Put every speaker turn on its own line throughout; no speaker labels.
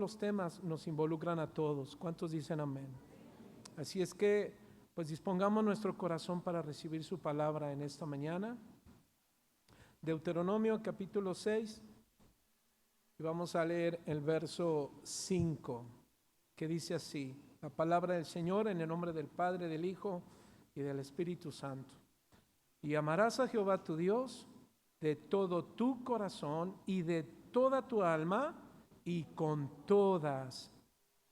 los temas nos involucran a todos. ¿Cuántos dicen amén? Así es que, pues dispongamos nuestro corazón para recibir su palabra en esta mañana. Deuteronomio capítulo 6, y vamos a leer el verso 5, que dice así: la palabra del Señor en el nombre del Padre, del Hijo y del Espíritu Santo. Y amarás a Jehová tu Dios de todo tu corazón y de toda tu alma y con todas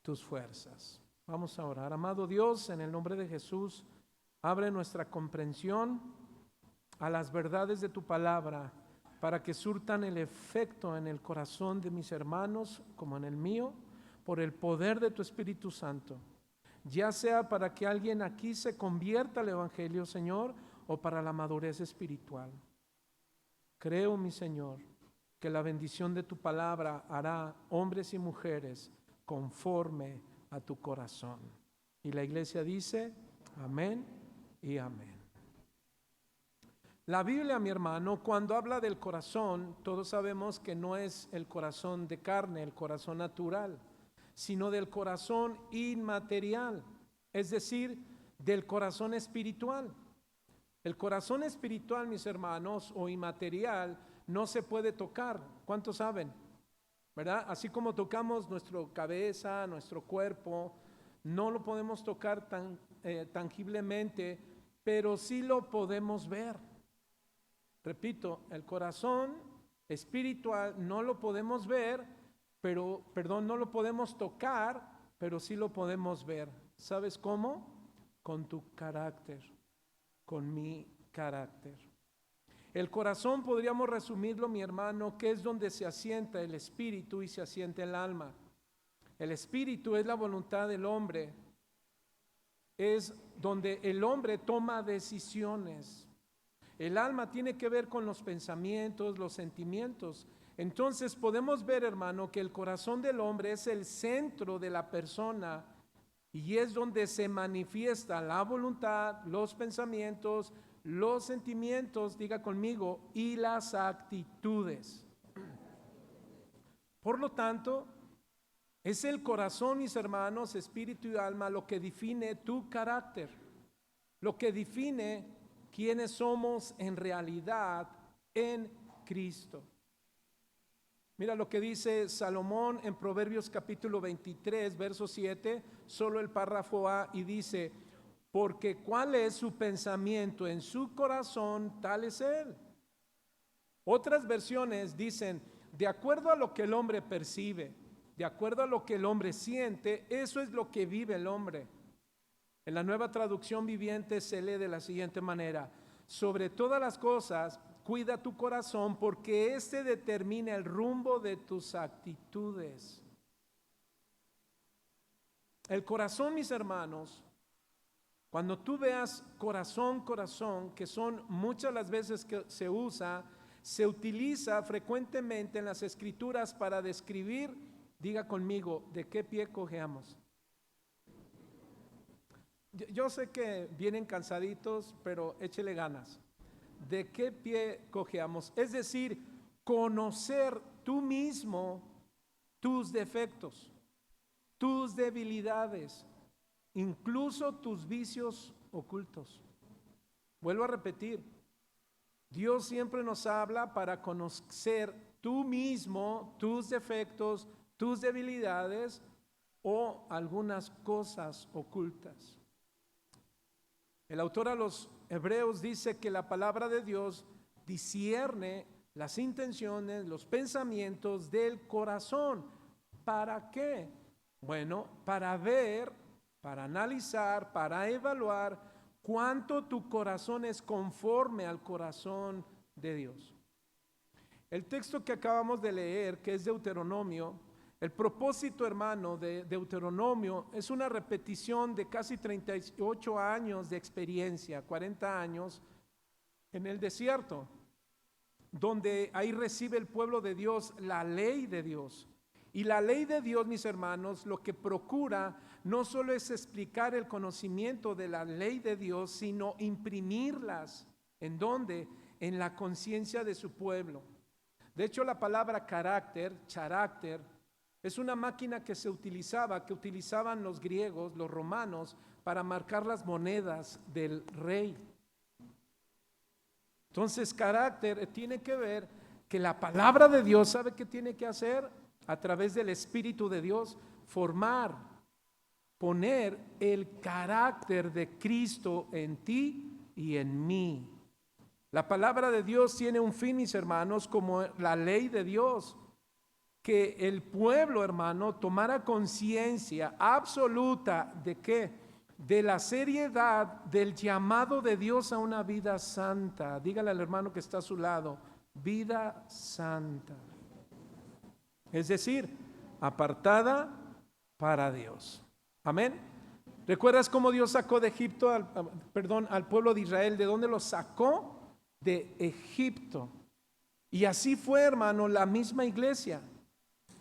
tus fuerzas. Vamos a orar. Amado Dios, en el nombre de Jesús, abre nuestra comprensión a las verdades de tu palabra para que surtan el efecto en el corazón de mis hermanos como en el mío, por el poder de tu Espíritu Santo, ya sea para que alguien aquí se convierta al Evangelio, Señor, o para la madurez espiritual. Creo, mi Señor, que la bendición de tu palabra hará hombres y mujeres conforme a tu corazón. Y la iglesia dice, amén y amén. La Biblia, mi hermano, cuando habla del corazón, todos sabemos que no es el corazón de carne, el corazón natural, sino del corazón inmaterial, es decir, del corazón espiritual. El corazón espiritual, mis hermanos, o inmaterial, no se puede tocar. ¿Cuántos saben? ¿Verdad? Así como tocamos nuestra cabeza, nuestro cuerpo, no lo podemos tocar tangiblemente, pero sí lo podemos ver. Repito, el corazón espiritual no lo podemos ver, no lo podemos tocar, pero sí lo podemos ver. ¿Sabes cómo? Con tu carácter, con mi carácter. El corazón podríamos resumirlo, mi hermano, que es donde se asienta el espíritu y se asienta el alma. El espíritu es la voluntad del hombre, es donde el hombre toma decisiones. El alma tiene que ver con los pensamientos, los sentimientos. Entonces podemos ver, hermano, que el corazón del hombre es el centro de la persona y es donde se manifiesta la voluntad, los pensamientos, los sentimientos, diga conmigo, y las actitudes. Por lo tanto, es el corazón, mis hermanos, espíritu y alma, lo que define tu carácter, lo que define quiénes somos en realidad en Cristo. Mira lo que dice Salomón en Proverbios capítulo 23, verso 7, solo el párrafo A, y dice: porque cuál es su pensamiento en su corazón, tal es él. Otras versiones dicen: de acuerdo a lo que el hombre percibe, de acuerdo a lo que el hombre siente, eso es lo que vive el hombre. En la Nueva Traducción Viviente se lee de la siguiente manera: sobre todas las cosas, cuida tu corazón, porque este determina el rumbo de tus actitudes. El corazón, mis hermanos, cuando tú veas corazón, que son muchas las veces que se utiliza frecuentemente en las escrituras para describir, diga conmigo, ¿de qué pie cojeamos? Yo sé que vienen cansaditos, pero échele ganas. ¿De qué pie cojeamos? Es decir, conocer tú mismo tus defectos, tus debilidades, incluso tus vicios ocultos. Vuelvo a repetir, Dios siempre nos habla para conocer tú mismo tus defectos, tus debilidades o algunas cosas ocultas. El autor a los Hebreos dice que la palabra de Dios discierne las intenciones, los pensamientos del corazón. ¿Para qué? Bueno, para ver, para analizar, para evaluar cuánto tu corazón es conforme al corazón de Dios. El texto que acabamos de leer, que es Deuteronomio, el propósito, hermano, de Deuteronomio es una repetición de casi 38 años de experiencia, 40 años en el desierto, donde ahí recibe el pueblo de Dios la ley de Dios. Y la ley de Dios, mis hermanos, lo que procura no solo es explicar el conocimiento de la ley de Dios, sino imprimirlas. ¿En dónde? En la conciencia de su pueblo. De hecho, la palabra carácter, Es una máquina que utilizaban los griegos, los romanos, para marcar las monedas del rey. Entonces, carácter tiene que ver que la palabra de Dios, ¿sabe qué tiene que hacer? A través del Espíritu de Dios, poner el carácter de Cristo en ti y en mí. La palabra de Dios tiene un fin, mis hermanos, como la ley de Dios, que el pueblo, hermano, tomara conciencia absoluta de qué, de la seriedad del llamado de Dios a una vida santa. Dígale al hermano que está a su lado, vida santa. Es decir, apartada para Dios. Amén. ¿Recuerdas cómo Dios sacó de Egipto al pueblo de Israel? ¿De dónde lo sacó? De Egipto. Y así fue, hermano, la misma iglesia.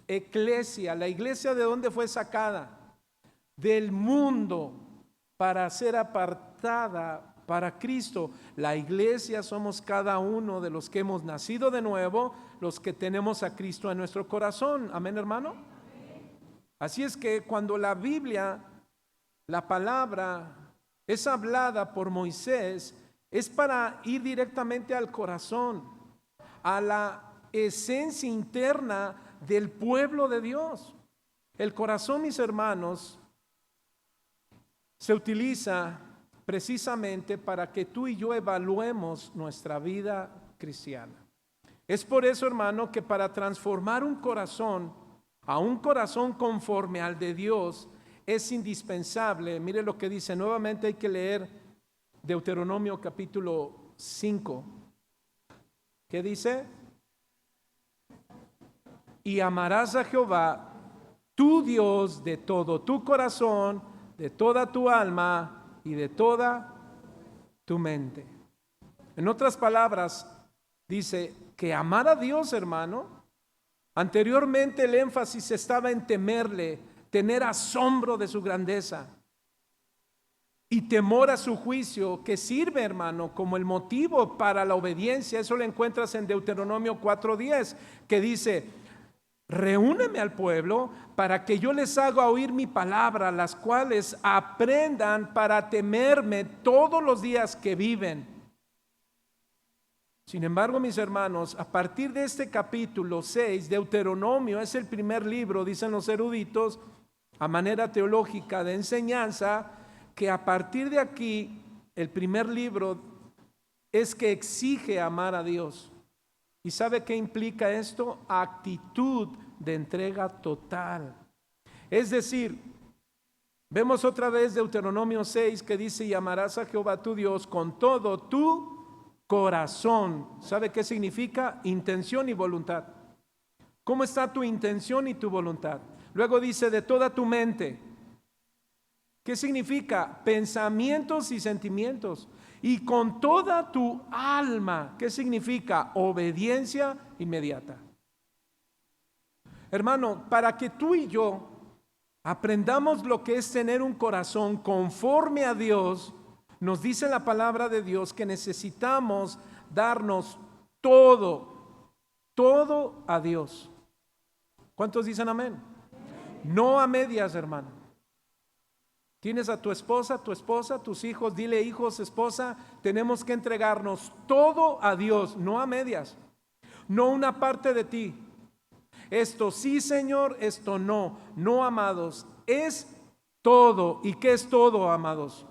La iglesia, ¿de dónde fue sacada? Del mundo, para ser apartada para Cristo. La iglesia somos cada uno de los que hemos nacido de nuevo, los que tenemos a Cristo en nuestro corazón. Amén, hermano. Así es que cuando la Biblia, la palabra, es hablada por Moisés, es para ir directamente al corazón, a la esencia interna del pueblo de Dios. El corazón, mis hermanos, se utiliza precisamente para que tú y yo evaluemos nuestra vida cristiana. Es por eso, hermano, que para transformar un corazón a un corazón conforme al de Dios es indispensable. Mire lo que dice, nuevamente hay que leer Deuteronomio capítulo 5. ¿Qué dice? Y amarás a Jehová, tu Dios, de todo tu corazón, de toda tu alma y de toda tu mente. En otras palabras, dice que amar a Dios, hermano, anteriormente el énfasis estaba en temerle, tener asombro de su grandeza y temor a su juicio, que sirve, hermano, como el motivo para la obediencia. Eso lo encuentras en Deuteronomio 4:10, que dice: reúneme al pueblo para que yo les haga oír mi palabra, las cuales aprendan para temerme todos los días que viven. Sin embargo, mis hermanos, a partir de este capítulo 6, Deuteronomio es el primer libro, dicen los eruditos, a manera teológica de enseñanza, que a partir de aquí, el primer libro es que exige amar a Dios. ¿Y sabe qué implica esto? Actitud de entrega total. Es decir, vemos otra vez Deuteronomio 6 que dice: y amarás a Jehová tu Dios con todo tu corazón. ¿Sabe qué significa? Intención y voluntad. ¿Cómo está tu intención y tu voluntad? Luego dice: de toda tu mente. ¿Qué significa? Pensamientos y sentimientos. Y con toda tu alma. ¿Qué significa? Obediencia inmediata. Hermano, para que tú y yo aprendamos lo que es tener un corazón conforme a Dios, nos dice la palabra de Dios que necesitamos darnos todo a Dios. ¿Cuántos dicen amén? No a medias, hermano. Tienes a tu esposa, tus hijos, dile: hijos, esposa, tenemos que entregarnos todo a Dios, no a medias, no una parte de ti. Esto sí, Señor, esto no. No, amados, es todo. ¿Y qué es todo, amados?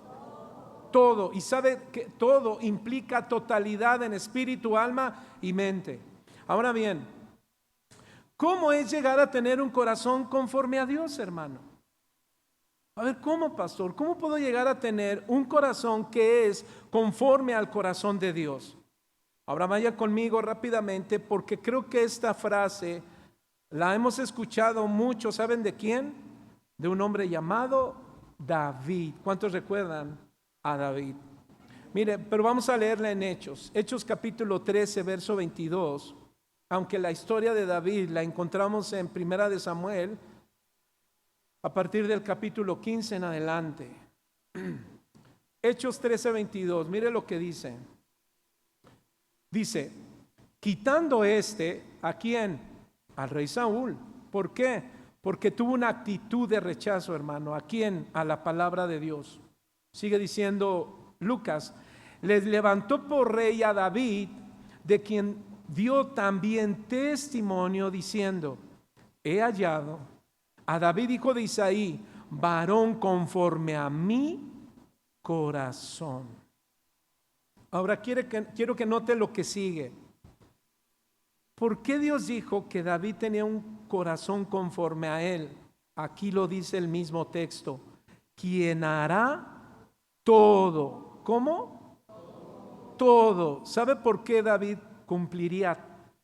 Todo. Y sabe que todo implica totalidad en espíritu, alma y mente. Ahora bien, ¿cómo es llegar a tener un corazón conforme a Dios, hermano? A ver, ¿cómo, pastor? ¿Cómo puedo llegar a tener un corazón que es conforme al corazón de Dios? Ahora vaya conmigo rápidamente, porque creo que esta frase la hemos escuchado mucho. ¿Saben de quién? De un hombre llamado David. ¿Cuántos recuerdan a David? Mire, pero vamos a leerla en Hechos. Hechos capítulo 13, verso 22. Aunque la historia de David la encontramos en Primera de Samuel, a partir del capítulo 15 en adelante. Hechos 13, 22. Mire lo que dice. Dice: quitando ¿a quién? Al rey Saúl. ¿Por qué? porque tuvo una actitud de rechazo, hermano. ¿A quién? A la palabra de Dios. Sigue diciendo Lucas, les levantó por rey a David, de quien dio también testimonio diciendo, he hallado a David, hijo de Isaí, varón conforme a mi corazón. Ahora quiero que note lo que sigue. ¿Por qué Dios dijo que David tenía un corazón conforme a él? Aquí lo dice el mismo texto. Quien hará todo. ¿Cómo? Todo. ¿Sabe por qué David cumpliría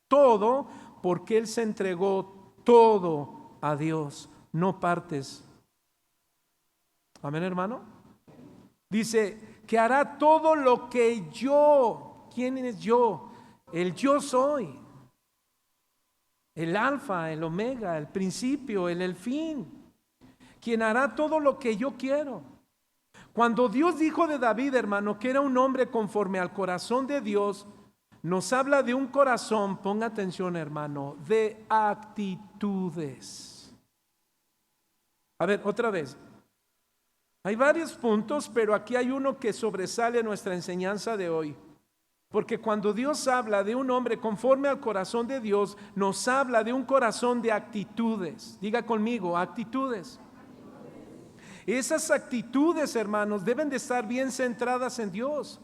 todo? Porque él se entregó todo a Dios, no partes. Amén, hermano. Dice que hará todo lo que yo. ¿Quién es yo? El yo soy. El alfa, el omega, el principio, el fin. Quien hará todo lo que yo quiero. Cuando Dios dijo de David, hermano, que era un hombre conforme al corazón de Dios, nos habla de un corazón, ponga atención, hermano, de actitudes. A ver, otra vez. Hay varios puntos, pero aquí hay uno que sobresale nuestra enseñanza de hoy. Porque cuando Dios habla de un hombre conforme al corazón de Dios, nos habla de un corazón de actitudes. Diga conmigo, actitudes. Esas actitudes, hermanos, deben de estar bien centradas en Dios.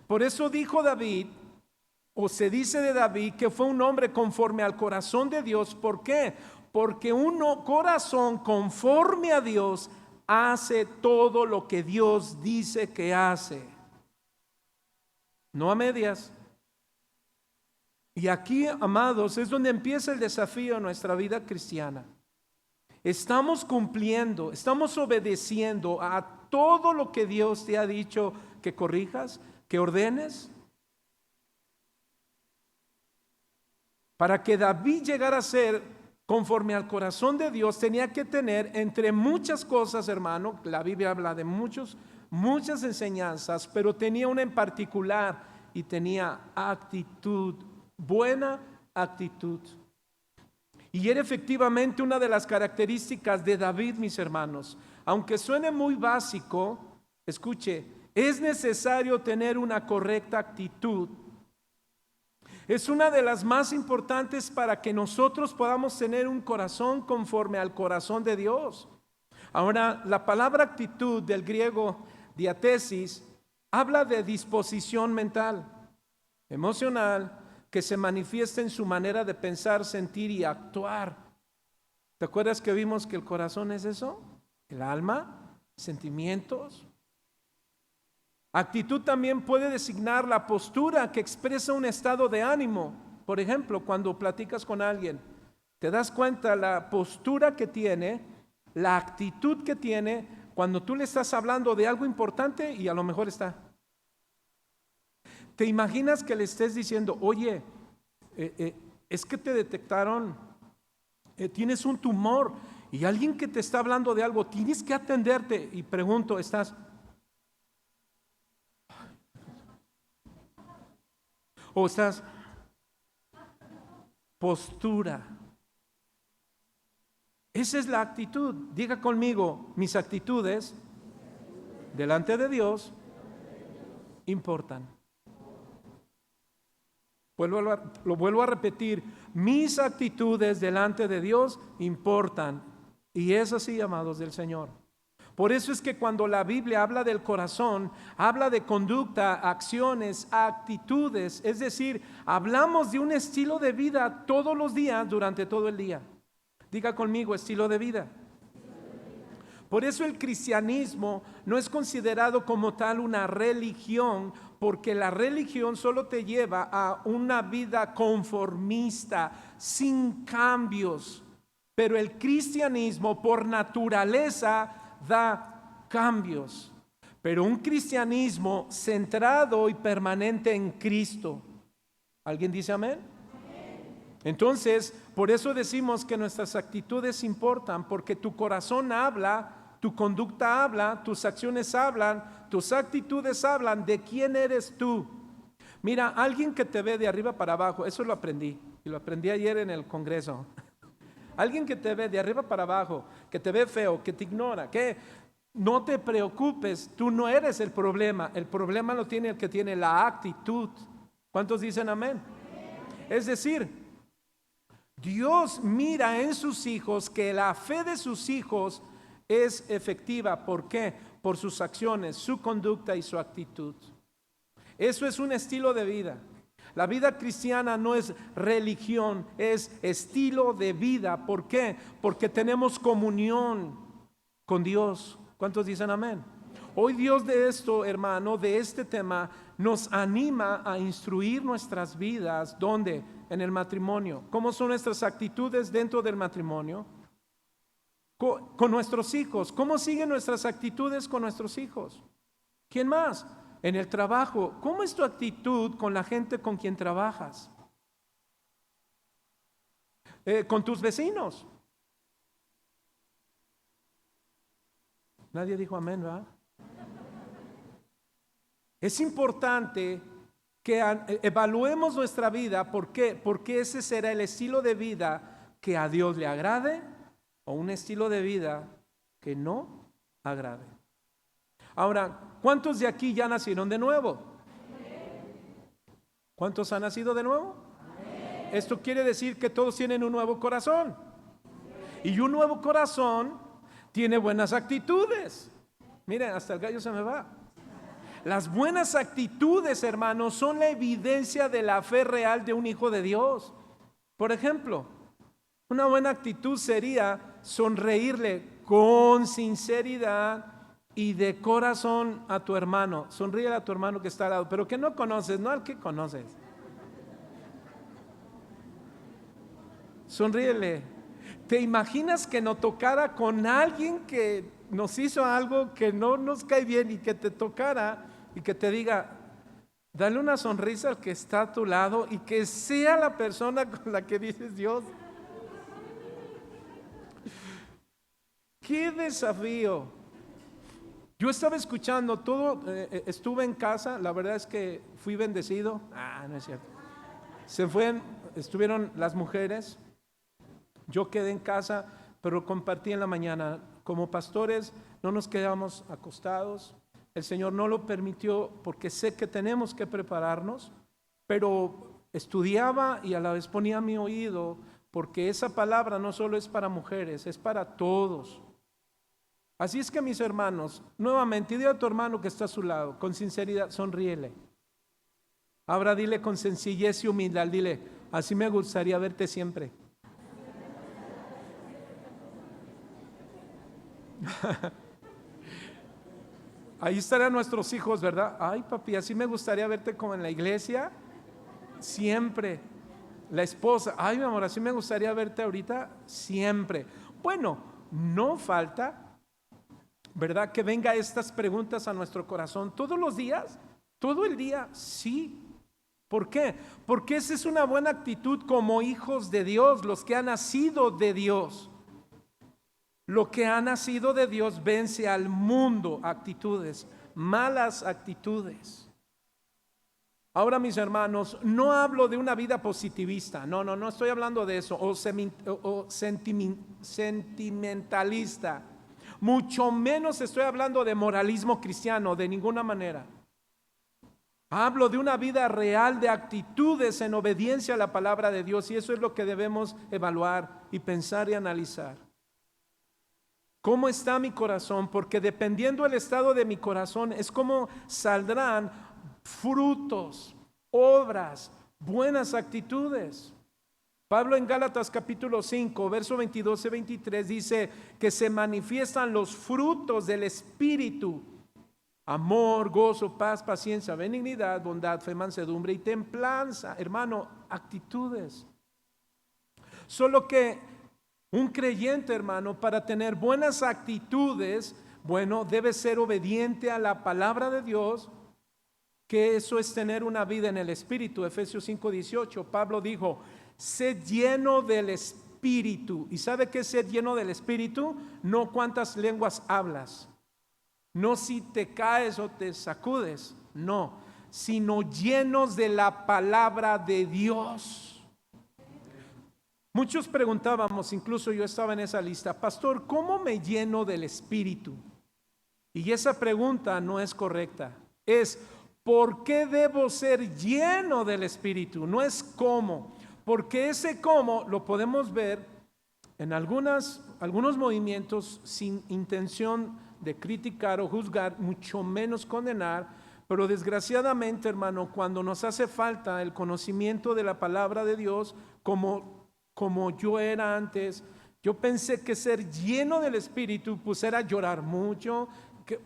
Por eso dijo David, o se dice de David, que fue un hombre conforme al corazón de Dios. ¿Por qué? Porque un corazón conforme a Dios hace todo lo que Dios dice que hace. No a medias. Y aquí, amados, es donde empieza el desafío en nuestra vida cristiana. Estamos cumpliendo, estamos obedeciendo a todo lo que Dios te ha dicho que corrijas, que ordenes. Para que David llegara a ser conforme al corazón de Dios, tenía que tener, entre muchas cosas, hermano, la Biblia habla de muchas enseñanzas, pero tenía una en particular y tenía actitud, buena actitud. Y era efectivamente una de las características de David, mis hermanos. Aunque suene muy básico, escuche, es necesario tener una correcta actitud. Es una de las más importantes para que nosotros podamos tener un corazón conforme al corazón de Dios. Ahora, la palabra actitud del griego diatesis habla de disposición mental, emocional, que se manifiesta en su manera de pensar, sentir y actuar. ¿Te acuerdas que vimos que el corazón es eso? El alma, sentimientos. Actitud también puede designar la postura que expresa un estado de ánimo. Por ejemplo, cuando platicas con alguien, te das cuenta la postura que tiene, la actitud que tiene cuando tú le estás hablando de algo importante y a lo mejor está. ¿Te imaginas que le estés diciendo, oye, es que te detectaron, tienes un tumor y alguien que te está hablando de algo, tienes que atenderte? Y pregunto, ¿estás? ¿O estás? Postura. Esa es la actitud. Diga conmigo, mis actitudes delante de Dios importan. Lo vuelvo a repetir, mis actitudes delante de Dios importan. Y es así, amados del Señor. Por eso es que cuando la Biblia habla del corazón, habla de conducta, acciones, actitudes. Es decir, hablamos de un estilo de vida todos los días, durante todo el día. Diga conmigo, estilo de vida. Por eso el cristianismo no es considerado como tal una religión, porque la religión solo te lleva a una vida conformista, sin cambios. Pero el cristianismo por naturaleza da cambios. Pero un cristianismo centrado y permanente en Cristo. ¿Alguien dice amén? Entonces, por eso decimos que nuestras actitudes importan, porque tu corazón habla, tu conducta habla, tus acciones hablan, tus actitudes hablan de quién eres tú. Mira, alguien que te ve de arriba para abajo, eso lo aprendí, y lo aprendí ayer en el Congreso. Alguien que te ve de arriba para abajo, que te ve feo, que te ignora, que no te preocupes, tú no eres el problema lo tiene el que tiene la actitud. ¿Cuántos dicen amén? Es decir, Dios mira en sus hijos que la fe de sus hijos es efectiva. ¿Por qué? Por sus acciones, su conducta y su actitud. Eso es un estilo de vida. La vida cristiana no es religión, es estilo de vida. ¿Por qué? Porque tenemos comunión con Dios. ¿Cuántos dicen amén? Hoy Dios de esto, hermano, de este tema, nos anima a instruir nuestras vidas. ¿Dónde? En el matrimonio. ¿Cómo son nuestras actitudes dentro del matrimonio? Con nuestros hijos. ¿Cómo siguen nuestras actitudes con nuestros hijos? ¿Quién más? En el trabajo. ¿Cómo es tu actitud con la gente con quien trabajas? Con tus vecinos. Nadie dijo amén, ¿verdad? Es importante que evaluemos nuestra vida. ¿Por qué? Porque ese será el estilo de vida que a Dios le agrade o un estilo de vida que no agrade. Ahora, ¿cuántos de aquí ya nacieron de nuevo? ¿Cuántos han nacido de nuevo? Esto quiere decir que todos tienen un nuevo corazón. Y un nuevo corazón tiene buenas actitudes. Miren, hasta el gallo se me va. Las buenas actitudes, hermanos, son la evidencia de la fe real de un hijo de Dios. Por ejemplo, una buena actitud sería sonreírle con sinceridad y de corazón a tu hermano. Sonríele a tu hermano que está al lado, pero que no conoces, no al que conoces. Sonríele. ¿Te imaginas que nos tocara con alguien que nos hizo algo que no nos cae bien y que te tocara y que te diga, dale una sonrisa al que está a tu lado y que sea la persona con la que dices Dios? ¡Qué desafío! Yo estaba escuchando todo, estuve en casa, la verdad es que fui bendecido. No es cierto. Estuvieron las mujeres, yo quedé en casa, pero compartí en la mañana. Como pastores no nos quedamos acostados, el Señor no lo permitió porque sé que tenemos que prepararnos, pero estudiaba y a la vez ponía mi oído, porque esa palabra no solo es para mujeres, es para todos. Así es que, mis hermanos, nuevamente, dile a tu hermano que está a su lado, con sinceridad, sonríele. Ahora dile con sencillez y humildad, dile, así me gustaría verte siempre. Ahí estarán nuestros hijos, ¿verdad? Ay, papi, así me gustaría verte como en la iglesia, siempre. La esposa, ay, mi amor, así me gustaría verte ahorita, siempre. Bueno, no falta, ¿verdad?, que venga estas preguntas a nuestro corazón todos los días, todo el día. Sí. ¿Por qué? Porque esa es una buena actitud como hijos de Dios, los que han nacido de Dios. Lo que ha nacido de Dios vence al mundo actitudes, malas actitudes. Ahora, mis hermanos, no hablo de una vida positivista, no estoy hablando de eso, o sentimentalista. Mucho menos estoy hablando de moralismo cristiano, de ninguna manera. Hablo de una vida real de actitudes en obediencia a la palabra de Dios, y eso es lo que debemos evaluar y pensar y analizar. ¿Cómo está mi corazón? Porque dependiendo del estado de mi corazón es como saldrán frutos, obras, buenas actitudes. Pablo en Gálatas capítulo 5, verso 22 y 23 dice que se manifiestan los frutos del Espíritu: amor, gozo, paz, paciencia, benignidad, bondad, fe, mansedumbre y templanza. Hermano, actitudes. Solo que un creyente, hermano, para tener buenas actitudes, bueno, debe ser obediente a la palabra de Dios, que eso es tener una vida en el Espíritu. Efesios 5:18, Pablo dijo, sed lleno del Espíritu. ¿Y sabe qué es ser lleno del Espíritu? No cuántas lenguas hablas, no si te caes o te sacudes, no, sino llenos de la palabra de Dios. Muchos preguntábamos, incluso yo estaba en esa lista, pastor, ¿cómo me lleno del Espíritu? Y esa pregunta no es correcta. Es, ¿por qué debo ser lleno del Espíritu? No es cómo, porque ese cómo lo podemos ver en algunos movimientos sin intención de criticar o juzgar, mucho menos condenar, pero desgraciadamente, hermano, cuando nos hace falta el conocimiento de la palabra de Dios, como yo era antes, yo pensé que ser lleno del Espíritu pues era llorar mucho,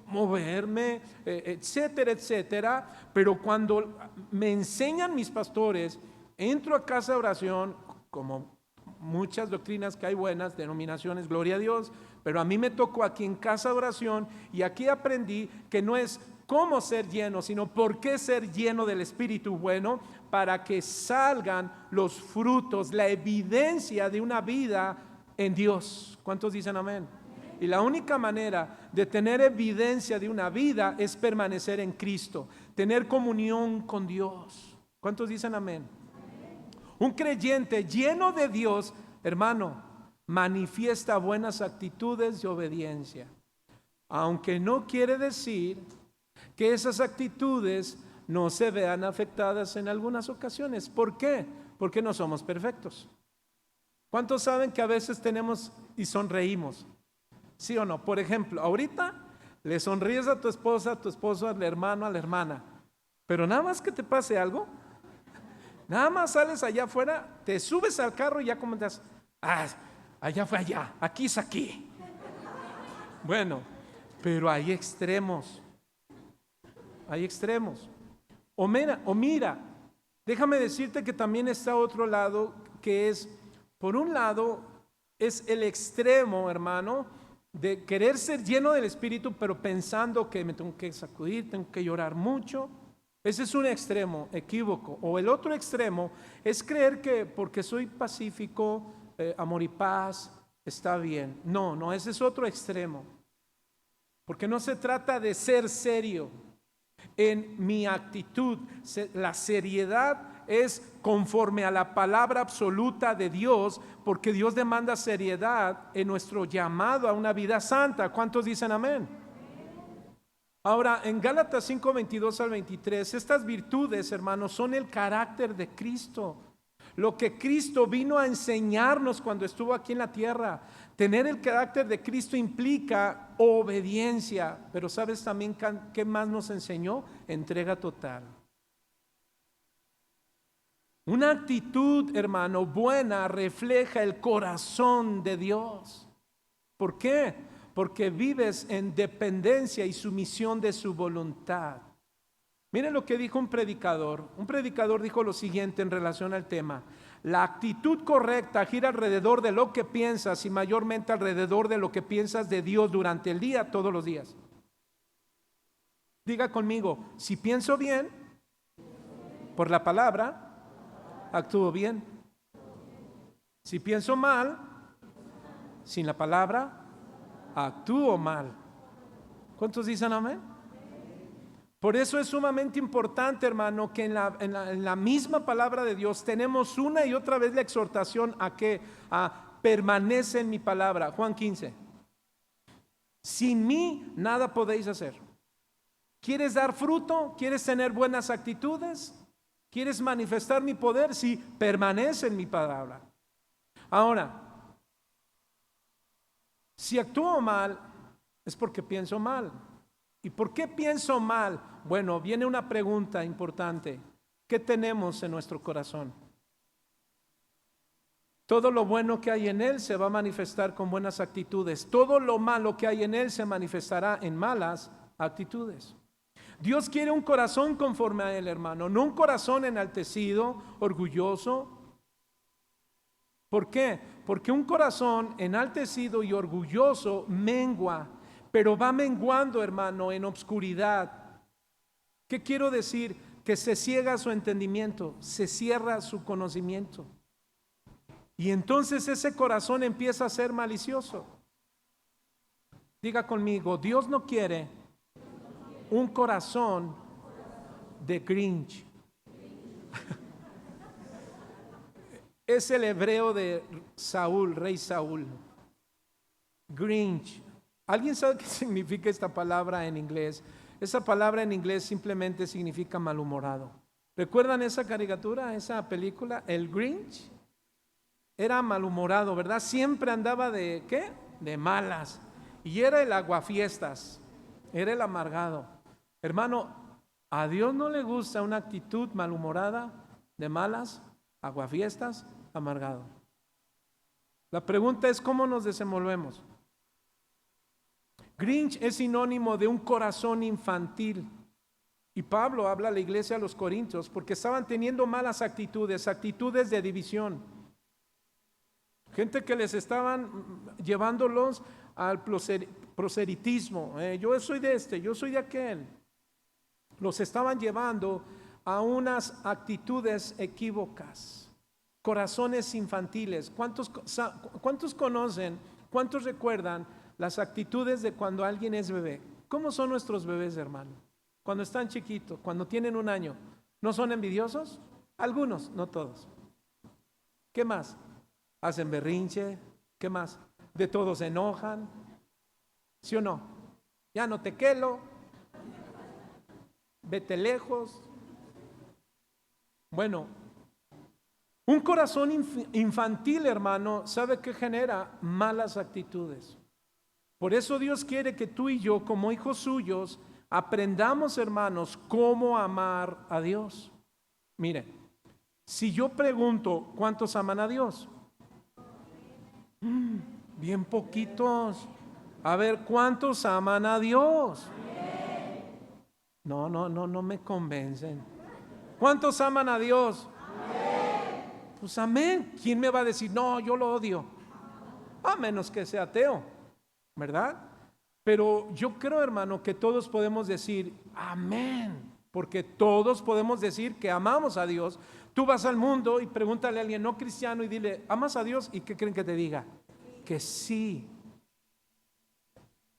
moverme, etcétera, etcétera. Pero cuando me enseñan mis pastores, entro a casa de oración, como muchas doctrinas que hay buenas, denominaciones, gloria a Dios, pero a mí me tocó aquí en casa de oración y aquí aprendí que no es cómo ser lleno, sino por qué ser lleno del Espíritu. Bueno, para que salgan los frutos, la evidencia de una vida en Dios. ¿Cuántos dicen amén? Y la única manera de tener evidencia de una vida es permanecer en Cristo, tener comunión con Dios. ¿Cuántos dicen amén? Un creyente lleno de Dios, hermano, manifiesta buenas actitudes de obediencia, aunque no quiere decir que esas actitudes no se vean afectadas en algunas ocasiones. ¿Por qué? Porque no somos perfectos. ¿Cuántos saben que a veces tenemos y sonreímos? ¿Sí o no? Por ejemplo, ahorita le sonríes a tu esposa, a tu esposo, al hermano, a la hermana, pero nada más que te pase algo, nada más sales allá afuera, te subes al carro y ya comentas, allá fue allá, aquí es aquí. Bueno, pero hay extremos. Hay extremos. O mira, déjame decirte que también está otro lado, que es, por un lado, es el extremo, hermano, de querer ser lleno del Espíritu, pero pensando que me tengo que sacudir, tengo que llorar mucho. Ese es un extremo, equívoco. O el otro extremo es creer que porque soy pacífico, amor y paz, está bien. No, ese es otro extremo. Porque no se trata de ser serio en mi actitud. La seriedad es conforme a la palabra absoluta de Dios, porque Dios demanda seriedad en nuestro llamado a una vida santa. ¿Cuántos dicen amén? Ahora, en Gálatas 5, 22 al 23, estas virtudes, hermanos, son el carácter de Cristo. Lo que Cristo vino a enseñarnos cuando estuvo aquí en la tierra. Tener el carácter de Cristo implica obediencia, pero ¿sabes también qué más nos enseñó? Entrega total. Una actitud, hermano, buena refleja el corazón de Dios. ¿Por qué? Porque vives en dependencia y sumisión de su voluntad. Miren lo que dijo un predicador. Un predicador dijo lo siguiente en relación al tema: la actitud correcta gira alrededor de lo que piensas y mayormente alrededor de lo que piensas de Dios durante el día, todos los días. Diga conmigo, si pienso bien, por la palabra, actúo bien. Si pienso mal, sin la palabra, actúo mal. ¿Cuántos dicen amén? Por eso es sumamente importante, hermano, que en la misma palabra de Dios tenemos una y otra vez la exhortación a permanece en mi palabra. Juan 15. Sin mí nada podéis hacer. ¿Quieres dar fruto? ¿Quieres tener buenas actitudes? ¿Quieres manifestar mi poder? Sí, permanece en mi palabra. Ahora, si actúo mal, es porque pienso mal. ¿Y por qué pienso mal? Bueno, viene una pregunta importante. ¿Qué tenemos en nuestro corazón? Todo lo bueno que hay en él se va a manifestar con buenas actitudes. Todo lo malo que hay en él se manifestará en malas actitudes. Dios quiere un corazón conforme a él, hermano, no un corazón enaltecido, orgulloso. ¿Por qué? Porque un corazón enaltecido y orgulloso mengua, pero va menguando, hermano, en obscuridad. ¿Qué quiero decir? Que se ciega su entendimiento, se cierra su conocimiento. Y entonces ese corazón empieza a ser malicioso. Diga conmigo, Dios no quiere un corazón de Grinch. es el hebreo de Saúl, rey Saúl. Grinch. ¿Alguien sabe qué significa esta palabra en inglés? Esa palabra en inglés simplemente significa malhumorado. ¿Recuerdan esa caricatura, esa película? El Grinch era malhumorado, ¿verdad? Siempre andaba de, ¿qué? De malas. Y era el aguafiestas, era el amargado. Hermano, a Dios no le gusta una actitud malhumorada, de malas, aguafiestas, amargado. La pregunta es, ¿cómo nos desenvolvemos? Grinch es sinónimo de un corazón infantil. Y Pablo habla a la iglesia de los Corintios porque estaban teniendo malas actitudes, actitudes de división. Gente que les estaban llevándolos al proselitismo. Yo soy de este, yo soy de aquel. Los estaban llevando a unas actitudes equívocas, corazones infantiles. ¿Cuántos conocen, cuántos recuerdan las actitudes de cuando alguien es bebé? ¿Cómo son nuestros bebés, hermano? Cuando están chiquitos, cuando tienen 1 año, ¿no son envidiosos? Algunos, no todos. ¿Qué más? Hacen berrinche. ¿Qué más? De todos se enojan. ¿Sí o no? Ya no te quelo. Vete lejos. Bueno, un corazón infantil, hermano, ¿sabe qué genera? Malas actitudes. Por eso Dios quiere que tú y yo, como hijos suyos, aprendamos, hermanos, cómo amar a Dios. Mire, si yo pregunto, ¿cuántos aman a Dios? Bien poquitos. A ver, ¿cuántos aman a Dios? No me convencen. ¿Cuántos aman a Dios? Pues amén. ¿Quién me va a decir, no, yo lo odio? A menos que sea ateo, ¿verdad? Pero yo creo, hermano, que todos podemos decir amén, porque todos podemos decir que amamos a Dios. Tú vas al mundo y pregúntale a alguien no cristiano y dile, ¿amas a Dios? ¿Y qué creen que te diga? Que sí.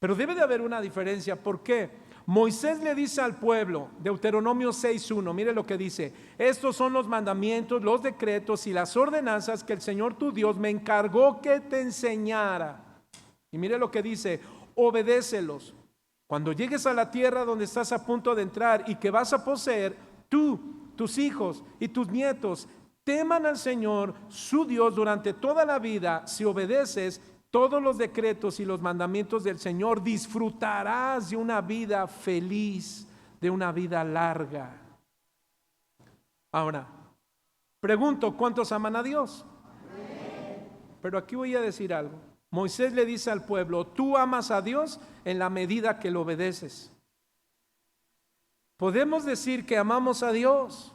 Pero debe de haber una diferencia. ¿Por qué? Moisés le dice al pueblo, Deuteronomio 6:1, mire lo que dice: estos son los mandamientos, los decretos y las ordenanzas que el Señor tu Dios me encargó que te enseñara. Y mire lo que dice: obedécelos. Cuando llegues a la tierra donde estás a punto de entrar y que vas a poseer, tú, tus hijos y tus nietos teman al Señor su Dios durante toda la vida. Si obedeces todos los decretos y los mandamientos del Señor, disfrutarás de una vida feliz, de una vida larga. Ahora, pregunto, ¿cuántos aman a Dios? Pero aquí voy a decir algo. Moisés le dice al pueblo, tú amas a Dios en la medida que lo obedeces. Podemos decir que amamos a Dios,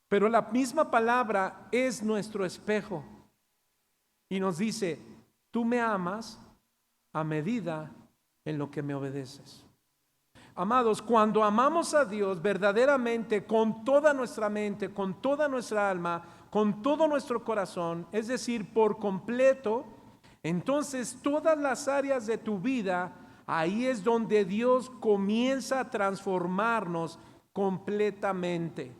pero la misma palabra es nuestro espejo y nos dice, tú me amas a medida en lo que me obedeces. Amados, cuando amamos a Dios verdaderamente con toda nuestra mente, con toda nuestra alma, con todo nuestro corazón, es decir, por completo, entonces todas las áreas de tu vida, ahí es donde Dios comienza a transformarnos completamente.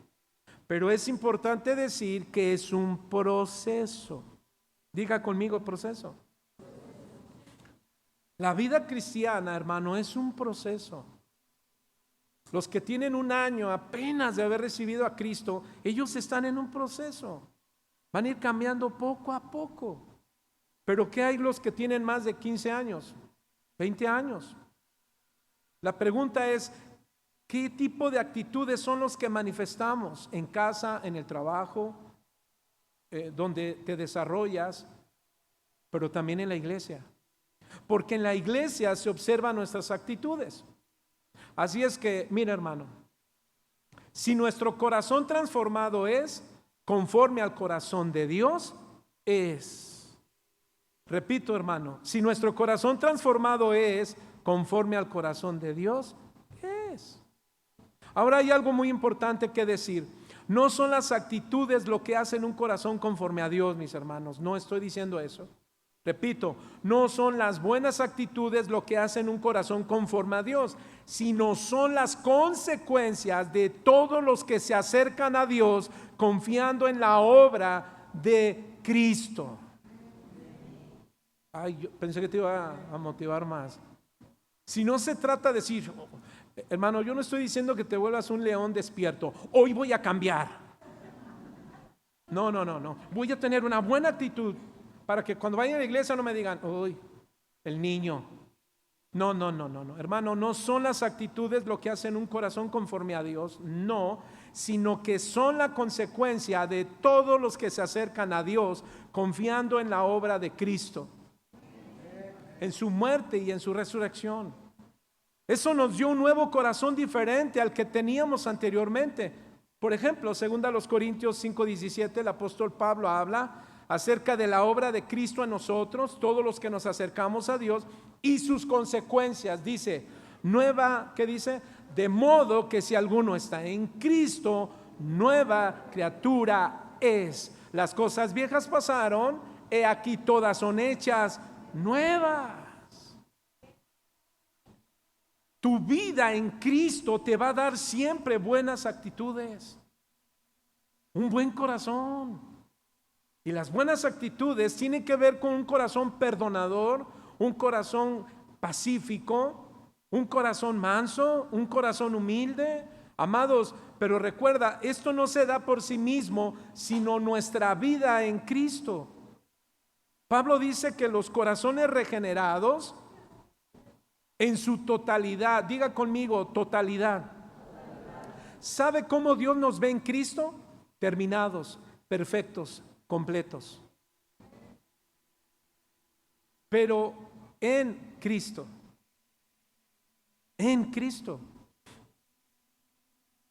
Pero es importante decir que es un proceso. Diga conmigo proceso. La vida cristiana, hermano, es un proceso. Los que tienen 1 año apenas de haber recibido a Cristo, ellos están en un proceso. Van a ir cambiando poco a poco. Pero ¿qué hay los que tienen más de 15 años? 20 años. La pregunta es, ¿qué tipo de actitudes son los que manifestamos en casa, en el trabajo, donde te desarrollas, pero también en la iglesia? Porque en la iglesia se observan nuestras actitudes. Así es que, mira, hermano, si nuestro corazón transformado es conforme al corazón de Dios, es. Repito, hermano, si nuestro corazón transformado es conforme al corazón de Dios, es. Ahora hay algo muy importante que decir. No son las actitudes lo que hacen un corazón conforme a Dios, mis hermanos. No estoy diciendo eso. Repito, no son las buenas actitudes lo que hacen un corazón conforme a Dios, sino son las consecuencias de todos los que se acercan a Dios confiando en la obra de Cristo. Ay, yo pensé que te iba a motivar más. Si no se trata de decir, hermano, yo no estoy diciendo que te vuelvas un león despierto. Hoy voy a cambiar. No. Voy a tener una buena actitud para que cuando vaya a la iglesia no me digan, uy, el niño. No. Hermano, no son las actitudes lo que hacen un corazón conforme a Dios. No, sino que son la consecuencia de todos los que se acercan a Dios confiando en la obra de Cristo, en su muerte y en su resurrección. Eso nos dio un nuevo corazón diferente al que teníamos anteriormente. Por ejemplo, 2 Corintios 5:17, el apóstol Pablo habla acerca de la obra de Cristo en nosotros, todos los que nos acercamos a Dios, y sus consecuencias. Dice, ¿qué dice? De modo que si alguno está en Cristo, nueva criatura es. Las cosas viejas pasaron, he aquí todas son hechas nuevas. Tu vida en Cristo te va a dar siempre buenas actitudes, un buen corazón. Y las buenas actitudes tienen que ver con un corazón perdonador, un corazón pacífico, un corazón manso, un corazón humilde. Amados, pero recuerda, esto no se da por sí mismo, sino nuestra vida en Cristo. Pablo dice que los corazones regenerados en su totalidad, diga conmigo, totalidad. ¿Sabe cómo Dios nos ve en Cristo? Terminados, perfectos, completos. Pero en Cristo. En Cristo.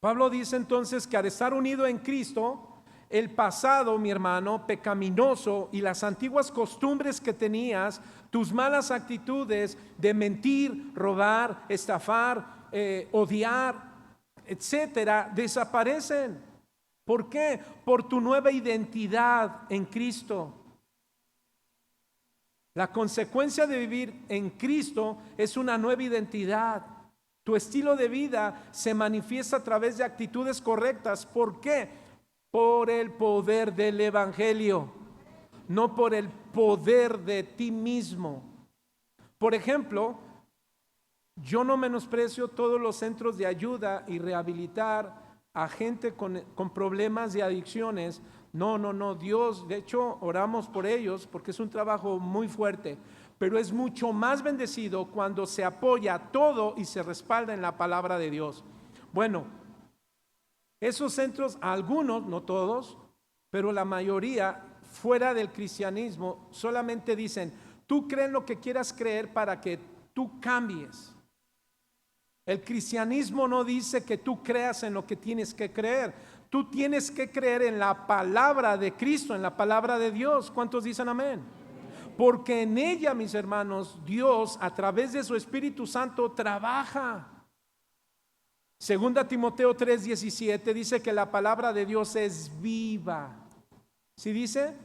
Pablo dice entonces que al estar unido en Cristo, el pasado, mi hermano, pecaminoso y las antiguas costumbres que tenías, tus malas actitudes de mentir, robar, estafar, odiar, etcétera, desaparecen. ¿Por qué? Por tu nueva identidad en Cristo. La consecuencia de vivir en Cristo es una nueva identidad. Tu estilo de vida se manifiesta a través de actitudes correctas. ¿Por qué? Por el poder del Evangelio, no por el poder de ti mismo. Por ejemplo, yo no menosprecio todos los centros de ayuda y rehabilitar a gente con problemas de adicciones. No, Dios, de hecho, oramos por ellos porque es un trabajo muy fuerte, pero es mucho más bendecido cuando se apoya todo y se respalda en la palabra de Dios. Bueno, esos centros, algunos, no todos, pero la mayoría fuera del cristianismo, solamente dicen, tú cree en lo que quieras creer para que tú cambies. El cristianismo no dice que tú creas en lo que tienes que creer. Tú tienes que creer en la palabra de Cristo, en la palabra de Dios. ¿Cuántos dicen amén? Porque en ella, mis hermanos, Dios a través de su Espíritu Santo trabaja. 2 Timoteo 3:17 dice que la palabra de Dios es viva. ¿Sí dice?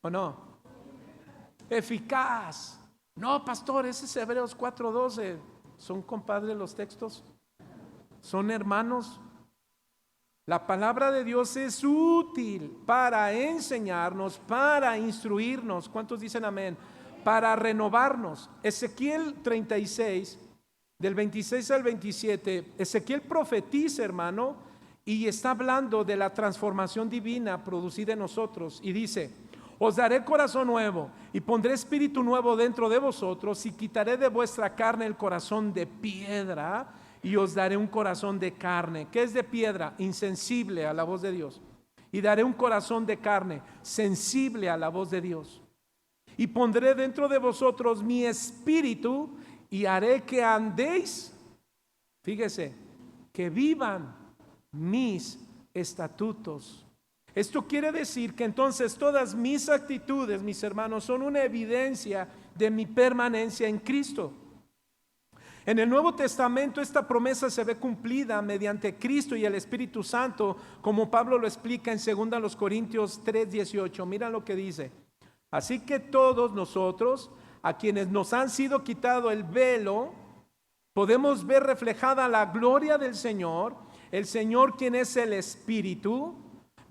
¿O no? Eficaz. No, pastor, ese es Hebreos 4:12. ¿Son compadres los textos? ¿Son hermanos? La palabra de Dios es útil para enseñarnos, para instruirnos. ¿Cuántos dicen amén? Para renovarnos. Ezequiel 36, del 26 al 27, Ezequiel profetiza, hermano, y está hablando de la transformación divina producida en nosotros. Y dice, os daré corazón nuevo y pondré espíritu nuevo dentro de vosotros y quitaré de vuestra carne el corazón de piedra y os daré un corazón de carne. ¿Qué es de piedra? Insensible a la voz de Dios. Y daré un corazón de carne, sensible a la voz de Dios. Y pondré dentro de vosotros mi espíritu y haré que andéis, fíjese, que vivan mis estatutos. Esto quiere decir que entonces todas mis actitudes, mis hermanos, son una evidencia de mi permanencia en Cristo. En el Nuevo Testamento esta promesa se ve cumplida mediante Cristo y el Espíritu Santo, como Pablo lo explica en 2 Corintios 3:18. Mira lo que dice. Así que todos nosotros, a quienes nos han sido quitado el velo, podemos ver reflejada la gloria del Señor, el Señor quien es el Espíritu.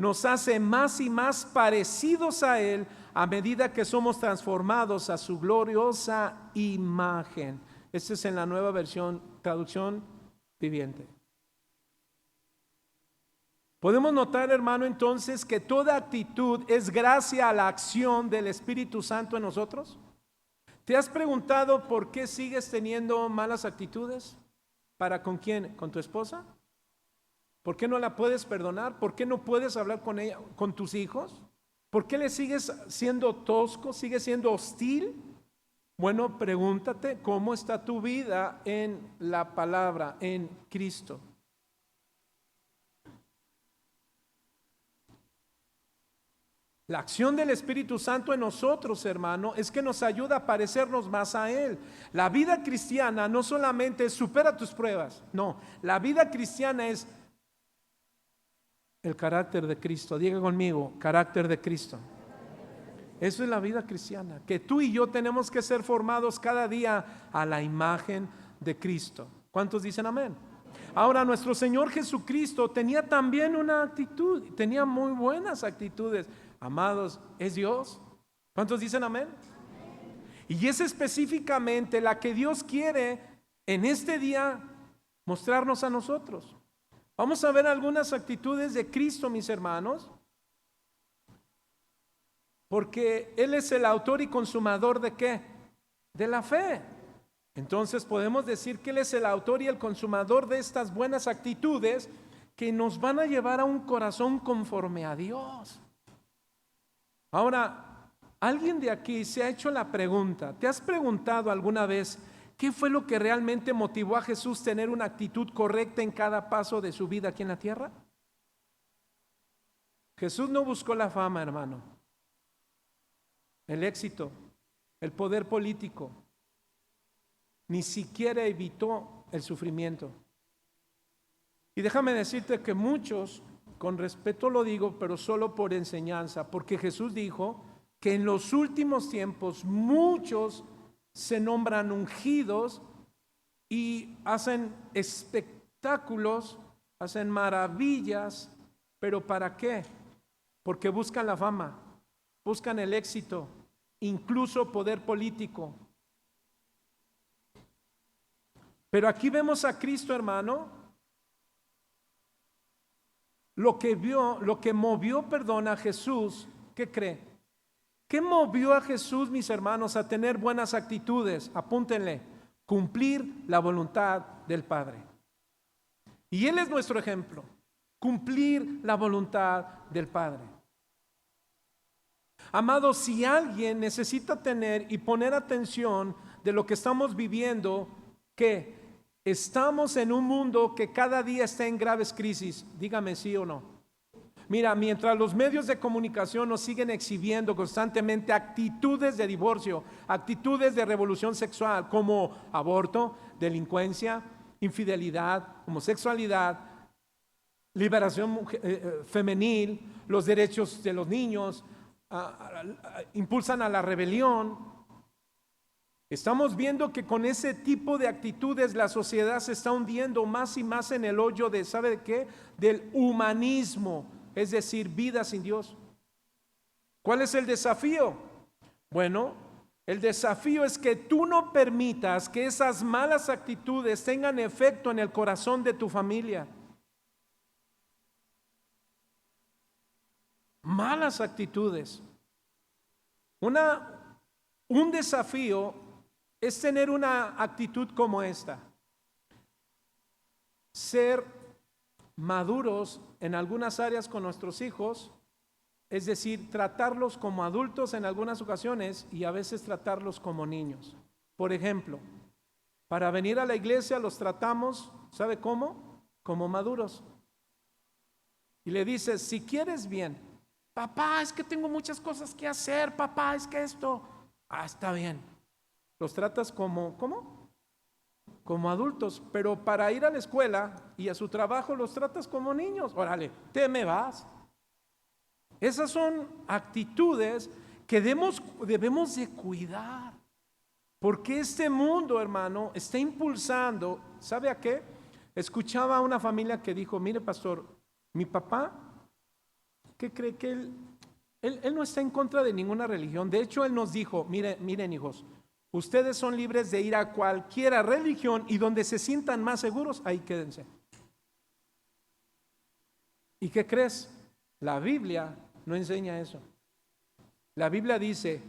nos hace más y más parecidos a Él a medida que somos transformados a su gloriosa imagen. Este es en la Nueva Versión, traducción viviente. Podemos notar, hermano, entonces que toda actitud es gracias a la acción del Espíritu Santo en nosotros. ¿Te has preguntado por qué sigues teniendo malas actitudes? ¿Para con quién? ¿Con tu esposa? ¿Por qué no la puedes perdonar? ¿Por qué no puedes hablar con ella, con tus hijos? ¿Por qué le sigues siendo tosco? ¿Sigues siendo hostil? Bueno, pregúntate cómo está tu vida en la palabra, en Cristo. La acción del Espíritu Santo en nosotros, hermano, es que nos ayuda a parecernos más a Él. La vida cristiana no solamente es supera tus pruebas, no, la vida cristiana es el carácter de Cristo. Diga conmigo, carácter de Cristo. Eso es la vida cristiana, que tú y yo tenemos que ser formados cada día a la imagen de Cristo. ¿Cuántos dicen amén? Ahora, nuestro Señor Jesucristo tenía también una actitud, tenía muy buenas actitudes. Amados, es Dios. ¿Cuántos dicen amén? Y es específicamente la que Dios quiere en este día mostrarnos a nosotros. Vamos a ver algunas actitudes de Cristo, mis hermanos, porque Él es el autor y consumador ¿de qué? De la fe. Entonces podemos decir que Él es el autor y el consumador de estas buenas actitudes que nos van a llevar a un corazón conforme a Dios. Ahora, alguien de aquí se ha hecho la pregunta, ¿te has preguntado alguna vez qué fue lo que realmente motivó a Jesús tener una actitud correcta en cada paso de su vida aquí en la tierra? Jesús no buscó la fama, hermano, el éxito, el poder político, ni siquiera evitó el sufrimiento. Y déjame decirte que muchos, con respeto lo digo, pero solo por enseñanza, porque Jesús dijo que en los últimos tiempos muchos se nombran ungidos y hacen espectáculos, hacen maravillas, pero ¿para qué? Porque buscan la fama, buscan el éxito, incluso poder político. Pero aquí vemos a Cristo, hermano. Lo que movió a Jesús, ¿qué cree? ¿Qué movió a Jesús, mis hermanos, a tener buenas actitudes? Apúntenle, cumplir la voluntad del Padre. Y Él es nuestro ejemplo, cumplir la voluntad del Padre. Amados, si alguien necesita tener y poner atención de lo que estamos viviendo, ¿qué? Estamos en un mundo que cada día está en graves crisis. Dígame sí o no. Mira, mientras los medios de comunicación nos siguen exhibiendo constantemente actitudes de divorcio, actitudes de revolución sexual como aborto, delincuencia, infidelidad, homosexualidad, liberación femenil, los derechos de los niños, impulsan a la rebelión. Estamos viendo que con ese tipo de actitudes la sociedad se está hundiendo más y más en el hoyo de, ¿sabe de qué? Del humanismo, es decir, vida sin Dios. ¿Cuál es el desafío? Bueno, el desafío es que tú no permitas que esas malas actitudes tengan efecto en el corazón de tu familia. Malas actitudes. Un desafío es tener una actitud como esta. Ser maduros en algunas áreas con nuestros hijos, es decir, tratarlos como adultos en algunas ocasiones y a veces tratarlos como niños. Por ejemplo, para venir a la iglesia los tratamos, ¿sabe cómo? Como maduros. Y le dices, si quieres bien, papá, es que tengo muchas cosas que hacer, papá, es que esto, está bien. Los tratas como, ¿cómo? Como adultos, pero para ir a la escuela y a su trabajo los tratas como niños. Órale, te me vas. Esas son actitudes que debemos de cuidar, porque este mundo, hermano, está impulsando, ¿sabe a qué? Escuchaba a una familia que dijo, mire pastor, mi papá ¿qué cree? Que él no está en contra de ninguna religión. De hecho, Él nos dijo, miren hijos, ustedes son libres de ir a cualquier religión y donde se sientan más seguros, ahí quédense. ¿Y qué crees? La Biblia no enseña eso. La Biblia dice,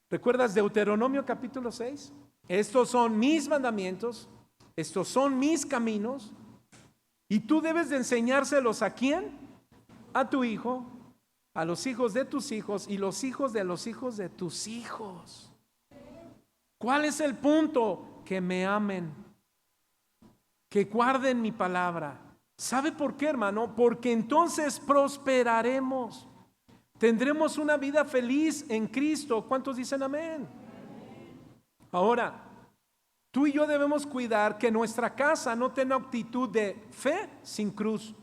¿recuerdas Deuteronomio capítulo 6? Estos son mis mandamientos, estos son mis caminos, y tú debes de enseñárselos ¿a quién? A tu hijo, a los hijos de tus hijos y los hijos de tus hijos. ¿Cuál es el punto? Que me amen, que guarden mi palabra. ¿Sabe por qué, hermano? Porque entonces prosperaremos. Tendremos una vida feliz en Cristo. ¿Cuántos dicen amén? Ahora, tú y yo debemos cuidar que nuestra casa no tenga actitud de fe sin cruz,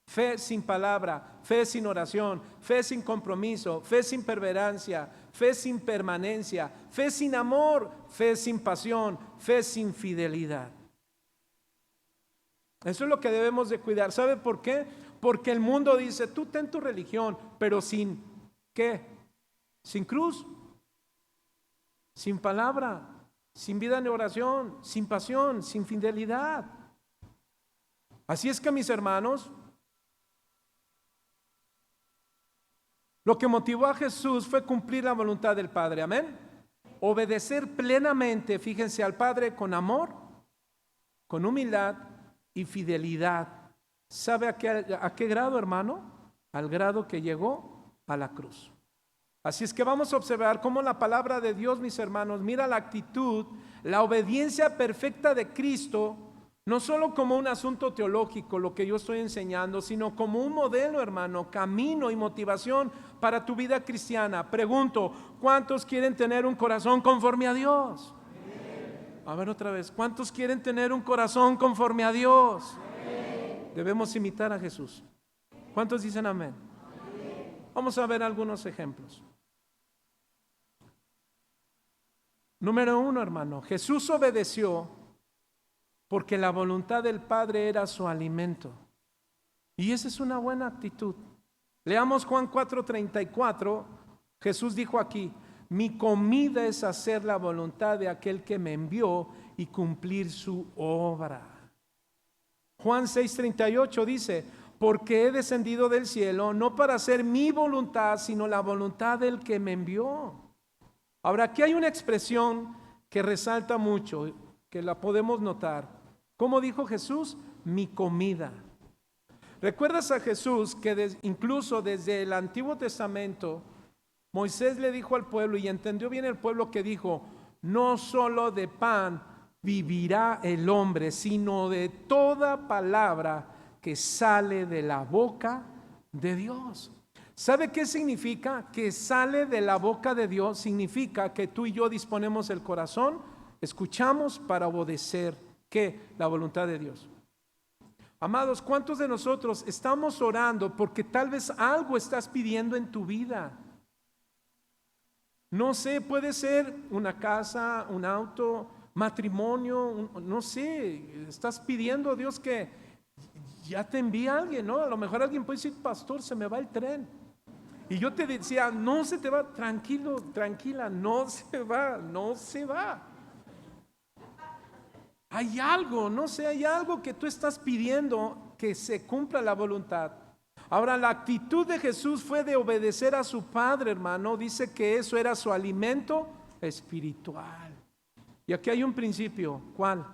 fe sin palabra, fe sin oración, fe sin compromiso, fe sin perseverancia, fe sin permanencia, fe sin amor, fe sin pasión, fe sin fidelidad. Eso es lo que debemos de cuidar. ¿Sabe por qué? Porque el mundo dice, tú ten tu religión, pero sin ¿qué? Sin cruz, sin palabra, sin vida en oración, sin pasión, sin fidelidad. Así es que, mis hermanos, lo que motivó a Jesús fue cumplir la voluntad del Padre, amén. Obedecer plenamente, fíjense, al Padre con amor, con humildad y fidelidad. ¿Sabe a qué grado, hermano? Al grado que llegó a la cruz. Así es que vamos a observar cómo la palabra de Dios, mis hermanos, mira la actitud, la obediencia perfecta de Cristo, no solo como un asunto teológico, lo que yo estoy enseñando, sino como un modelo, hermano, camino y motivación para tu vida cristiana. Pregunto, ¿cuántos quieren tener un corazón conforme a Dios? A ver otra vez, ¿cuántos quieren tener un corazón conforme a Dios? Debemos imitar a Jesús. ¿Cuántos dicen amén? Vamos a ver algunos ejemplos. Número 1, hermano, Jesús obedeció porque la voluntad del Padre era su alimento. Y esa es una buena actitud. Leamos Juan 4:34. Jesús dijo aquí, mi comida es hacer la voluntad de aquel que me envió y cumplir su obra. Juan 6:38 dice, porque he descendido del cielo no para hacer mi voluntad, sino la voluntad del que me envió. Ahora, aquí hay una expresión que resalta mucho, que la podemos notar. ¿Cómo dijo Jesús? Mi comida. ¿Recuerdas a Jesús que incluso desde el Antiguo Testamento, Moisés le dijo al pueblo, y entendió bien el pueblo, que dijo, no solo de pan vivirá el hombre, sino de toda palabra que sale de la boca de Dios? ¿Sabe qué significa? Que sale de la boca de Dios significa que tú y yo disponemos el corazón, escuchamos para obedecer ¿qué? La voluntad de Dios. Amados, ¿cuántos de nosotros estamos orando porque tal vez algo estás pidiendo en tu vida? No sé, puede ser una casa, un auto, matrimonio, no sé, estás pidiendo a Dios que ya te envíe a alguien, ¿no? A lo mejor alguien puede decir, pastor, se me va el tren. Y yo te decía, no se te va, tranquilo, tranquila, no se va. Hay algo, no sé, hay algo que tú estás pidiendo que se cumpla la voluntad. Ahora, la actitud de Jesús fue de obedecer a su Padre, hermano. Dice que eso era su alimento espiritual. Y aquí hay un principio, ¿cuál?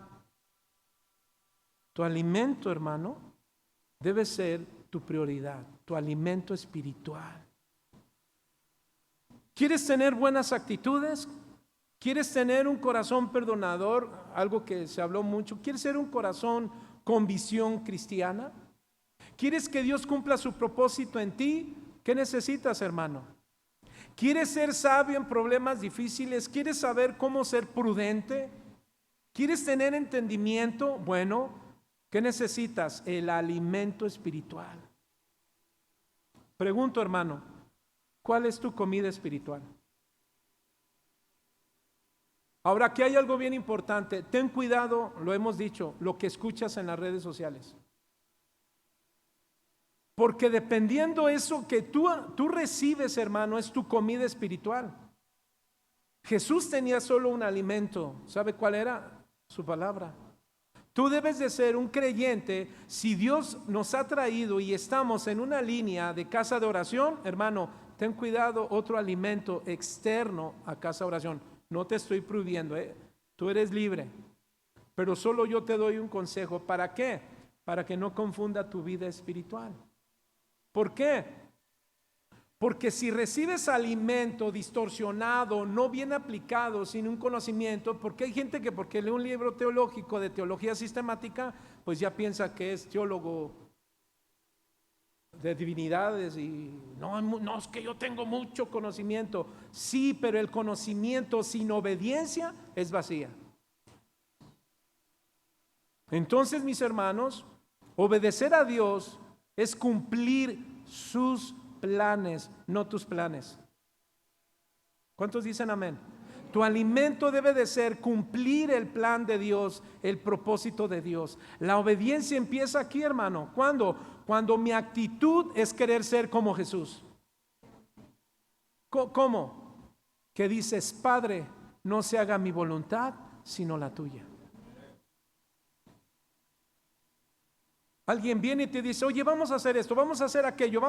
Tu alimento, hermano, debe ser tu prioridad, tu alimento espiritual. ¿Quieres tener buenas actitudes? ¿Quieres tener un corazón perdonador? Algo que se habló mucho. ¿Quieres ser un corazón con visión cristiana? ¿Quieres que Dios cumpla su propósito en ti? ¿Qué necesitas, hermano? ¿Quieres ser sabio en problemas difíciles? ¿Quieres saber cómo ser prudente? ¿Quieres tener entendimiento? Bueno, ¿qué necesitas? El alimento espiritual. Pregunto, hermano, ¿cuál es tu comida espiritual? Ahora, aquí hay algo bien importante. Ten cuidado, lo hemos dicho, lo que escuchas en las redes sociales. Porque dependiendo eso que tú recibes, hermano, es tu comida espiritual. Jesús tenía solo un alimento. ¿Sabe cuál era? Su palabra. Tú debes de ser un creyente. Si Dios nos ha traído y estamos en una línea de casa de oración, hermano, ten cuidado, otro alimento externo a casa de oración. No te estoy prohibiendo, tú eres libre. Pero solo yo te doy un consejo. ¿Para qué? Para que no confunda tu vida espiritual. ¿Por qué? Porque si recibes alimento distorsionado, no bien aplicado, sin un conocimiento, porque hay gente que porque lee un libro teológico de teología sistemática, pues ya piensa que es teólogo de divinidades y no es que yo tengo mucho conocimiento. Sí, pero el conocimiento sin obediencia es vacía. Entonces, mis hermanos, obedecer a Dios es cumplir sus planes, no tus planes. ¿Cuántos dicen amén? Tu alimento debe de ser cumplir el plan de Dios, el propósito de Dios. La obediencia empieza aquí, hermano. ¿Cuándo? Cuando mi actitud es querer ser como Jesús. ¿Cómo? Que dices, Padre, no se haga mi voluntad, sino la tuya. Alguien viene y te dice, oye, vamos a hacer esto, vamos a hacer aquello,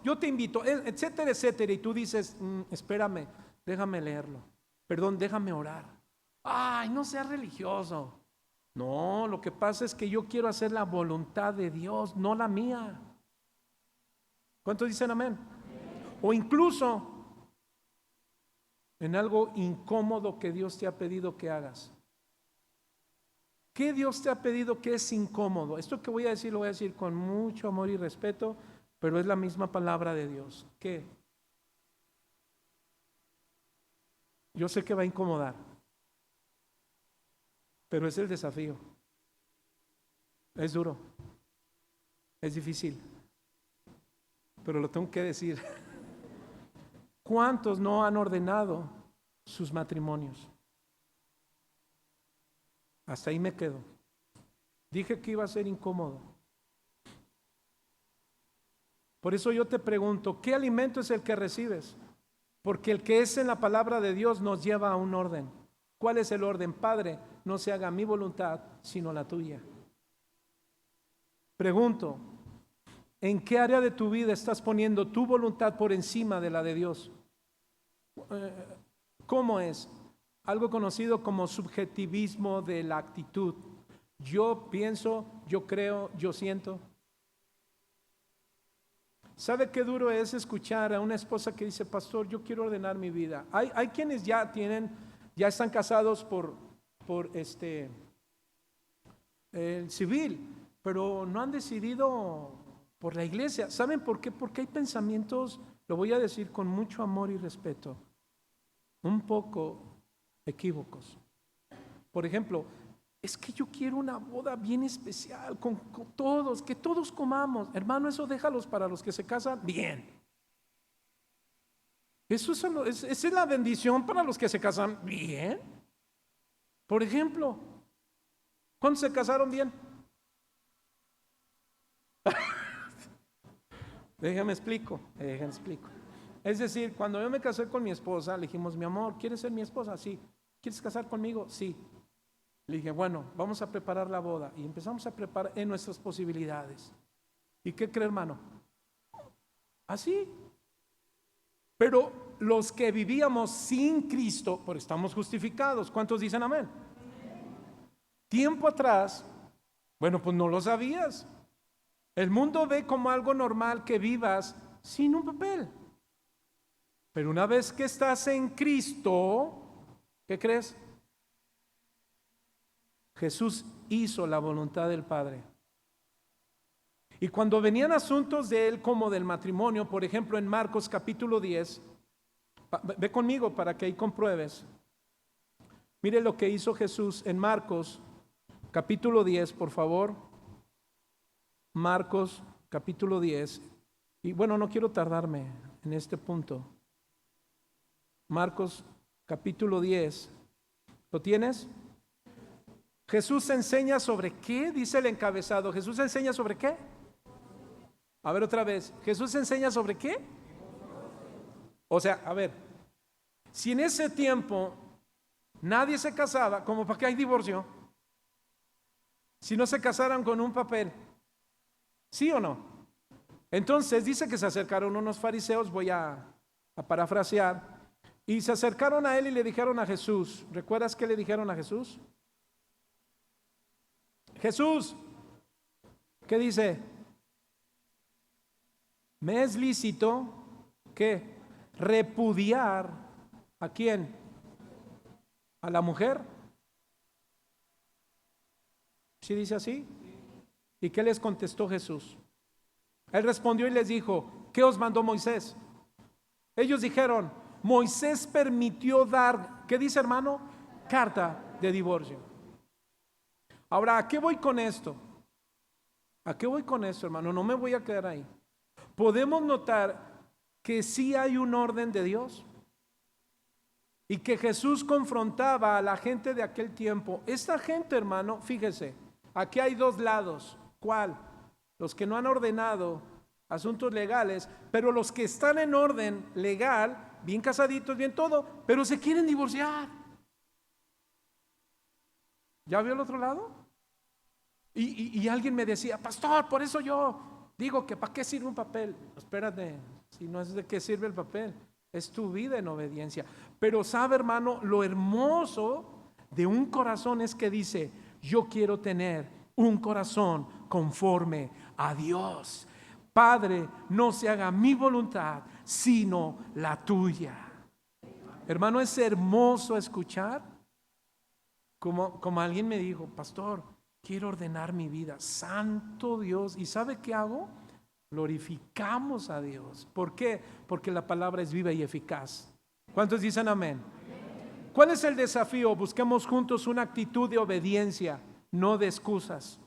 yo te invito, etcétera, etcétera. Y tú dices, espérame, déjame leerlo. Perdón, déjame orar. Ay, no seas religioso. No, lo que pasa es que yo quiero hacer la voluntad de Dios, no la mía. ¿Cuántos dicen amén? O incluso en algo incómodo que Dios te ha pedido que hagas. ¿Qué Dios te ha pedido que es incómodo? Esto que voy a decir lo voy a decir con mucho amor y respeto, pero es la misma palabra de Dios. ¿Qué? Yo sé que va a incomodar, pero es el desafío. Es duro, es difícil, pero lo tengo que decir. ¿Cuántos no han ordenado sus matrimonios? Hasta ahí me quedo. Dije que iba a ser incómodo. Por eso yo te pregunto, ¿qué alimento es el que recibes? Porque el que es en la palabra de Dios nos lleva a un orden. ¿Cuál es el orden? Padre, no se haga mi voluntad, sino la tuya. Pregunto, ¿en qué área de tu vida estás poniendo tu voluntad por encima de la de Dios? ¿Cómo es? Algo conocido como subjetivismo de la actitud. Yo pienso, yo creo, yo siento. ¿Sabe qué duro es escuchar a una esposa que dice, pastor, yo quiero ordenar mi vida? Hay quienes ya están casados por el civil, pero no han decidido por la iglesia. ¿Saben por qué? Porque hay pensamientos, lo voy a decir con mucho amor y respeto, un poco equívocos. Por ejemplo, es que yo quiero una boda bien especial con todos, que todos comamos. Hermano, eso déjalos para los que se casan bien. Esa es la bendición para los que se casan bien. Por ejemplo, ¿cuántos se casaron bien? Déjame explico. Es decir, cuando yo me casé con mi esposa, le dijimos, mi amor, ¿quieres ser mi esposa? Sí. ¿Quieres casar conmigo? Sí. Le dije, bueno, vamos a preparar la boda. Y empezamos a preparar en nuestras posibilidades. ¿Y qué cree, hermano? Así. Pero los que vivíamos sin Cristo, pues estamos justificados. ¿Cuántos dicen amén? Tiempo atrás, bueno, pues no lo sabías. El mundo ve como algo normal que vivas sin un papel. Pero una vez que estás en Cristo, ¿qué crees? Jesús hizo la voluntad del Padre. Y cuando venían asuntos de él como del matrimonio, por ejemplo en Marcos capítulo 10, ve conmigo para que ahí compruebes. Mire lo que hizo Jesús en Marcos capítulo 10, por favor. Marcos capítulo 10. Y bueno, no quiero tardarme en este punto. Marcos capítulo 10. ¿Lo tienes? Jesús enseña sobre qué, dice el encabezado. Jesús enseña sobre qué. A ver otra vez, ¿Jesús enseña sobre qué? O sea, a ver, si en ese tiempo nadie se casaba, ¿como para qué hay divorcio? Si no se casaran con un papel, ¿sí o no? Entonces dice que se acercaron unos fariseos, voy a parafrasear, y se acercaron a él y le dijeron a Jesús, ¿recuerdas qué le dijeron a Jesús? Jesús, ¿qué dice? ¿Me es lícito qué? Repudiar ¿a quién? ¿A la mujer? ¿Sí dice así? ¿Y qué les contestó Jesús? Él respondió y les dijo, ¿qué os mandó Moisés? Ellos dijeron, Moisés permitió dar, ¿qué dice hermano? Carta de divorcio. Ahora, ¿a qué voy con esto? ¿A qué voy con esto, hermano? No me voy a quedar ahí. Podemos notar que sí hay un orden de Dios y que Jesús confrontaba a la gente de aquel tiempo. Esta gente, hermano, fíjese, aquí hay dos lados. ¿Cuál? Los que no han ordenado asuntos legales, pero los que están en orden legal, bien casaditos, bien todo, pero se quieren divorciar. ¿Ya vio el otro lado? Y alguien me decía, pastor, por eso yo digo que ¿para qué sirve un papel? Espérate, si no es de qué sirve el papel, es tu vida en obediencia. Pero sabe, hermano, lo hermoso de un corazón es que dice, yo quiero tener un corazón conforme a Dios. Padre, no se haga mi voluntad, sino la tuya. Hermano, es hermoso escuchar como alguien me dijo, pastor, quiero ordenar mi vida, santo Dios. ¿Y sabe qué hago? Glorificamos a Dios. ¿Por qué? Porque la palabra es viva y eficaz. ¿Cuántos dicen amén? ¿Cuál es el desafío? Busquemos juntos una actitud de obediencia, no de excusas.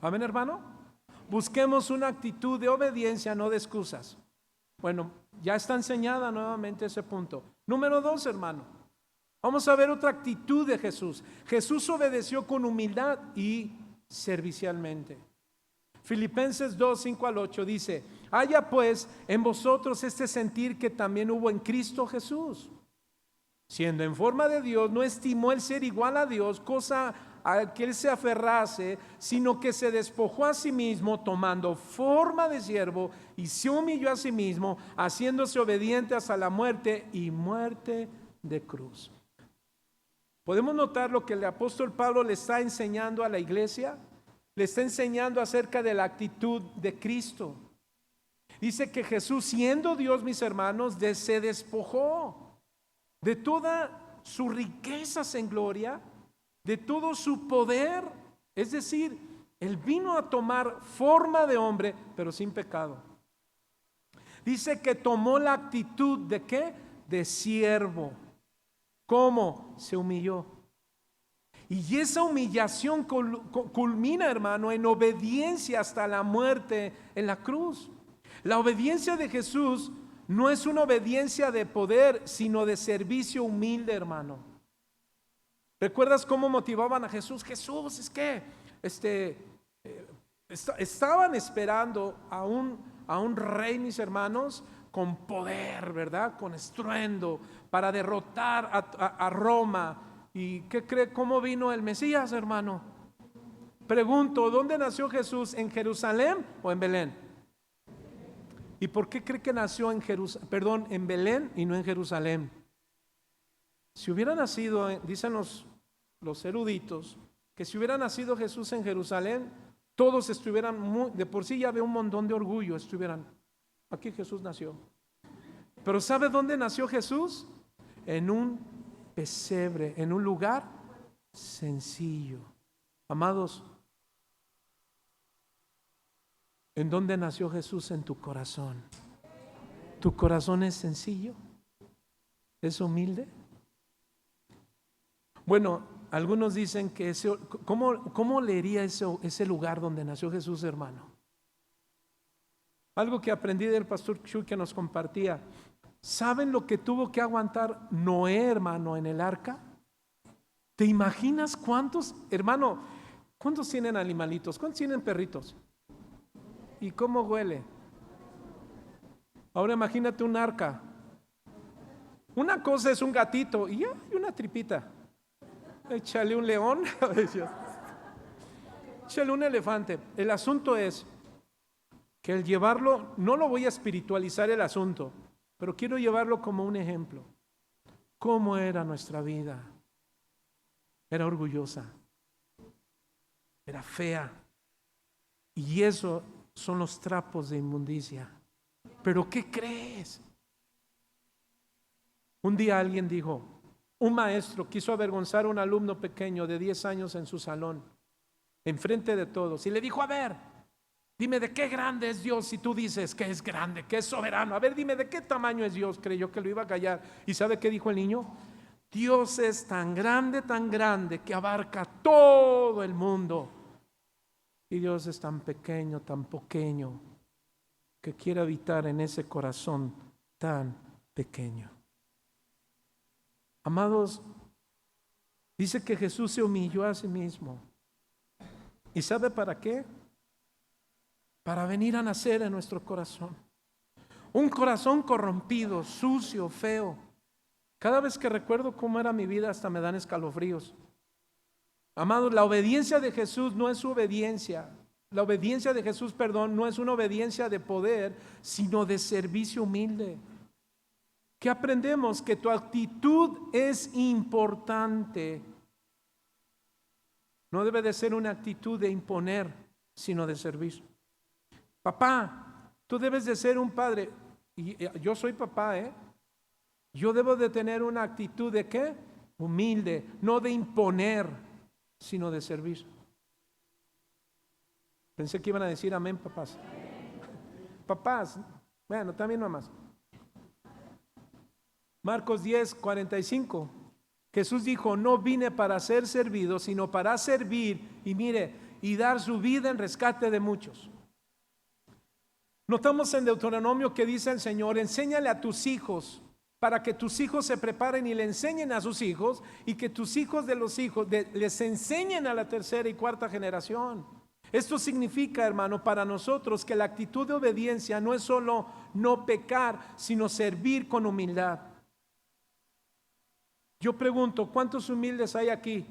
Amén, hermano. Busquemos una actitud de obediencia, no de excusas. Bueno, ya está enseñada nuevamente ese punto. Número 2, hermano. Vamos a ver otra actitud de Jesús. Jesús obedeció con humildad y servicialmente. Filipenses 2, 5 al 8 dice, haya pues en vosotros este sentir que también hubo en Cristo Jesús. Siendo en forma de Dios, no estimó el ser igual a Dios, cosa a que él se aferrase, sino que se despojó a sí mismo, tomando forma de siervo, y se humilló a sí mismo, haciéndose obediente hasta la muerte y muerte de cruz. Podemos notar lo que el apóstol Pablo le está enseñando a la iglesia. Le está enseñando acerca de la actitud de Cristo. Dice que Jesús, siendo Dios, mis hermanos, se despojó de todas sus riquezas en gloria, de todo su poder. Es decir, él vino a tomar forma de hombre, pero sin pecado. Dice que tomó la actitud de ¿qué? De siervo. ¿Cómo? Se humilló. Y esa humillación culmina, hermano, en obediencia hasta la muerte en la cruz. La obediencia de Jesús no es una obediencia de poder, sino de servicio humilde, hermano. ¿Recuerdas cómo motivaban a Jesús? Jesús, es que estaban esperando a un rey, mis hermanos, con poder, ¿verdad? Con estruendo, para derrotar a Roma. ¿Y qué cree? ¿Cómo vino el Mesías, hermano? Pregunto, ¿dónde nació Jesús? ¿En Jerusalén o en Belén? ¿Y por qué cree que nació en Belén y no en Jerusalén? Si hubiera nacido, dicen los eruditos, que si hubiera nacido Jesús en Jerusalén, todos estuvieran, de por sí ya había un montón de orgullo, estuvieran, aquí Jesús nació. Pero ¿sabe dónde nació Jesús? En un pesebre, en un lugar sencillo. Amados, ¿en dónde nació Jesús? En tu corazón. ¿Tu corazón es sencillo? ¿Es humilde? Bueno, algunos dicen que ¿cómo leería ese lugar donde nació Jesús, hermano? Algo que aprendí del pastor Chu que nos compartía. ¿Saben lo que tuvo que aguantar Noé, hermano, en el arca? ¿Te imaginas cuántos, hermano, cuántos tienen animalitos? ¿Cuántos tienen perritos? ¿Y cómo huele? Ahora imagínate un arca. Una cosa es un gatito y hay una tripita. Échale un león, échale un elefante. El asunto es que el llevarlo, no lo voy a espiritualizar el asunto, pero quiero llevarlo como un ejemplo. ¿Cómo era nuestra vida? Era orgullosa, era fea. Y eso son los trapos de inmundicia. ¿Pero qué crees? Un día alguien dijo, un maestro quiso avergonzar a un alumno pequeño de 10 años en su salón, enfrente de todos, y le dijo, a ver, dime de qué grande es Dios si tú dices que es grande, que es soberano. A ver, dime de qué tamaño es Dios. Creyó que lo iba a callar. ¿Y sabe qué dijo el niño? Dios es tan grande que abarca todo el mundo. Y Dios es tan pequeño que quiere habitar en ese corazón tan pequeño. Amados, dice que Jesús se humilló a sí mismo. ¿Y sabe para qué? Para venir a nacer en nuestro corazón. Un corazón corrompido, sucio, feo. Cada vez que recuerdo cómo era mi vida, hasta me dan escalofríos. Amados, la obediencia de Jesús no es su obediencia. La obediencia de Jesús, no es una obediencia de poder, sino de servicio humilde. ¿Qué aprendemos? Que tu actitud es importante. No debe de ser una actitud de imponer, sino de servir. Papá, tú debes de ser un padre. Y yo soy papá, Yo debo de tener una actitud de ¿qué? Humilde, no de imponer, sino de servir. Pensé que iban a decir amén, papás. Papás, bueno, también mamás. Marcos 10:45. Jesús dijo, no vine para ser servido, sino para servir, y mire, y dar su vida en rescate de muchos. Notamos en Deuteronomio que dice el Señor, enséñale a tus hijos, para que tus hijos se preparen y le enseñen a sus hijos, y que tus hijos de los hijos les enseñen a la tercera y cuarta generación. Esto significa, hermano, para nosotros que la actitud de obediencia no es solo no pecar, sino servir con humildad. Yo pregunto, ¿cuántos humildes hay aquí?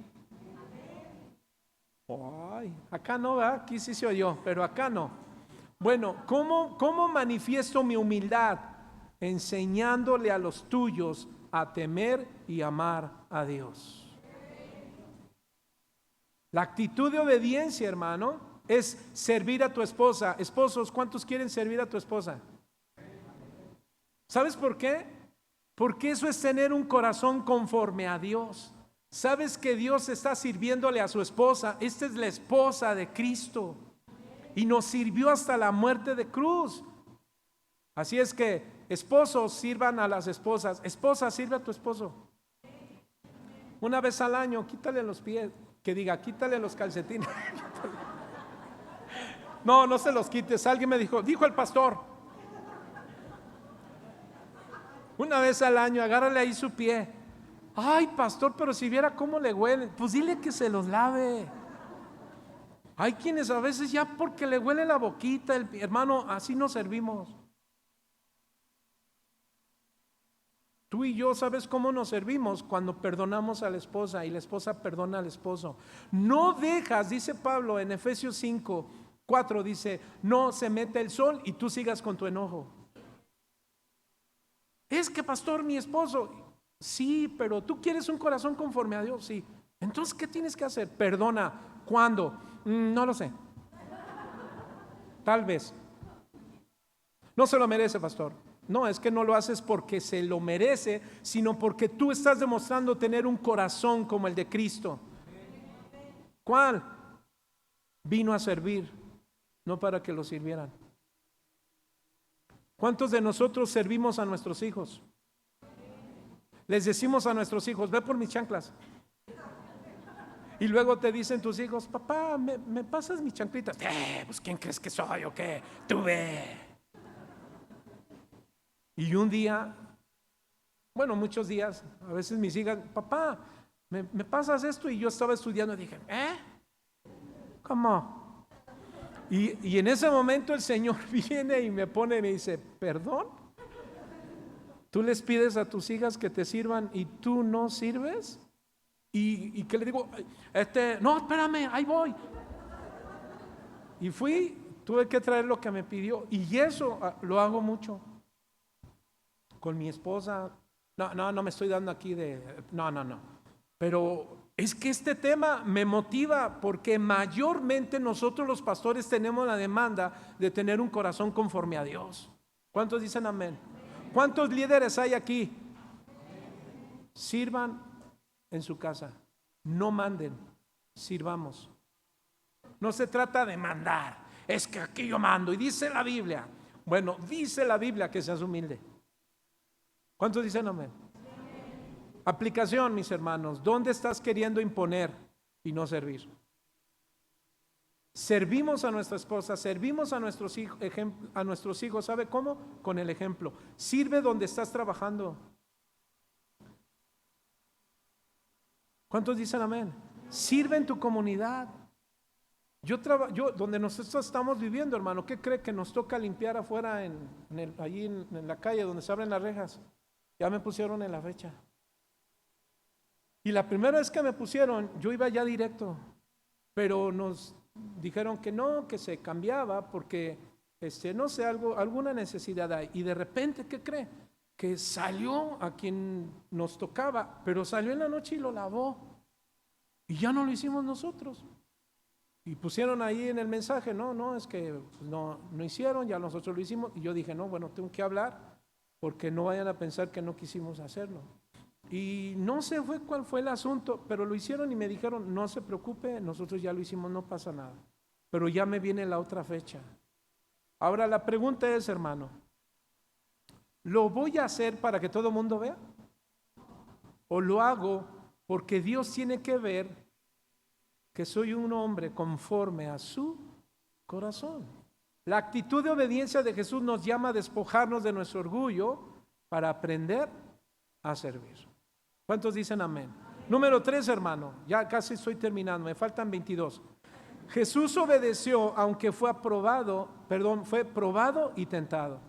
Ay, acá no, ¿verdad? Aquí sí se oyó, pero acá no. Bueno, ¿cómo manifiesto mi humildad? Enseñándole a los tuyos a temer y amar a Dios. La actitud de obediencia, hermano, es servir a tu esposa. Esposos, ¿cuántos quieren servir a tu esposa? ¿Sabes por qué? Porque eso es tener un corazón conforme a Dios. ¿Sabes que Dios está sirviéndole a su esposa? Esta es la esposa de Cristo y nos sirvió hasta la muerte de cruz. Así es que esposos sirvan a las esposas. Esposa, sirve a tu esposo. Una vez al año, quítale los pies. Que diga, quítale los calcetines. No se los quites. Alguien me dijo el pastor. Una vez al año, agárrale ahí su pie. Ay, pastor, pero si viera cómo le huelen, pues dile que se los lave. Hay quienes a veces ya porque le huele la boquita, hermano, así nos servimos. Tú y yo, ¿sabes cómo nos servimos? Cuando perdonamos a la esposa y la esposa perdona al esposo. No dejas, dice Pablo en Efesios 5:4, dice, no se mete el sol y tú sigas con tu enojo. Es que pastor, mi esposo, sí, pero tú quieres un corazón conforme a Dios, sí. Entonces, ¿qué tienes que hacer? Perdona. ¿Cuándo? No lo sé. Tal vez. No se lo merece, pastor. No, es que no lo haces porque se lo merece, sino porque tú estás demostrando tener un corazón como el de Cristo. ¿Cuál? Vino a servir, no para que lo sirvieran. ¿Cuántos de nosotros servimos a nuestros hijos? Les decimos a nuestros hijos, ve por mis chanclas. Y luego te dicen tus hijos, papá, ¿me pasas mis chanclitas? Pues ¿quién crees que soy o qué? Tú ve. Y un día, bueno, muchos días, a veces mis hijas, papá, ¿me pasas esto? Y yo estaba estudiando y dije, ¿cómo? Y en ese momento el Señor viene y me pone y me dice, ¿perdón? ¿Tú les pides a tus hijas que te sirvan y tú no sirves? Y que le digo, no, espérame, ahí voy. Y tuve que traer lo que me pidió. Y eso lo hago mucho con mi esposa. No me estoy dando aquí no. Pero es que este tema me motiva porque mayormente nosotros los pastores tenemos la demanda de tener un corazón conforme a Dios. ¿Cuántos dicen amén? ¿Cuántos líderes hay aquí? Sirvan en su casa, no manden, sirvamos. No se trata de mandar, es que aquí yo mando y dice la Biblia. Bueno, dice la Biblia que seas humilde. ¿Cuántos dicen amén? Aplicación, mis hermanos, ¿dónde estás queriendo imponer y no servir? Servimos a nuestra esposa, servimos a nuestros hijos, ¿sabe cómo? Con el ejemplo. Sirve donde estás trabajando. ¿Cuántos dicen amén? Sirve en tu comunidad. Yo donde nosotros estamos viviendo, hermano, ¿qué cree que nos toca limpiar afuera allí en la calle donde se abren las rejas? Ya me pusieron en la fecha. Y la primera vez que me pusieron, yo iba ya directo, pero nos dijeron que no, que se cambiaba porque, no sé, alguna necesidad hay. Y de repente, ¿qué cree? Que salió a quien nos tocaba, pero salió en la noche y lo lavó. Y ya no lo hicimos nosotros. Y pusieron ahí en el mensaje, no, es que no hicieron, ya nosotros lo hicimos. Y yo dije, no, bueno, tengo que hablar porque no vayan a pensar que no quisimos hacerlo. Y no sé cuál fue el asunto, pero lo hicieron y me dijeron, no se preocupe, nosotros ya lo hicimos, no pasa nada. Pero ya me viene la otra fecha. Ahora la pregunta es, hermano, ¿lo voy a hacer para que todo el mundo vea? ¿O lo hago porque Dios tiene que ver que soy un hombre conforme a su corazón? La actitud de obediencia de Jesús nos llama a despojarnos de nuestro orgullo para aprender a servir. ¿Cuántos dicen amén? Número 3, hermano, ya casi estoy terminando, me faltan 22. Jesús obedeció aunque fue probado y tentado.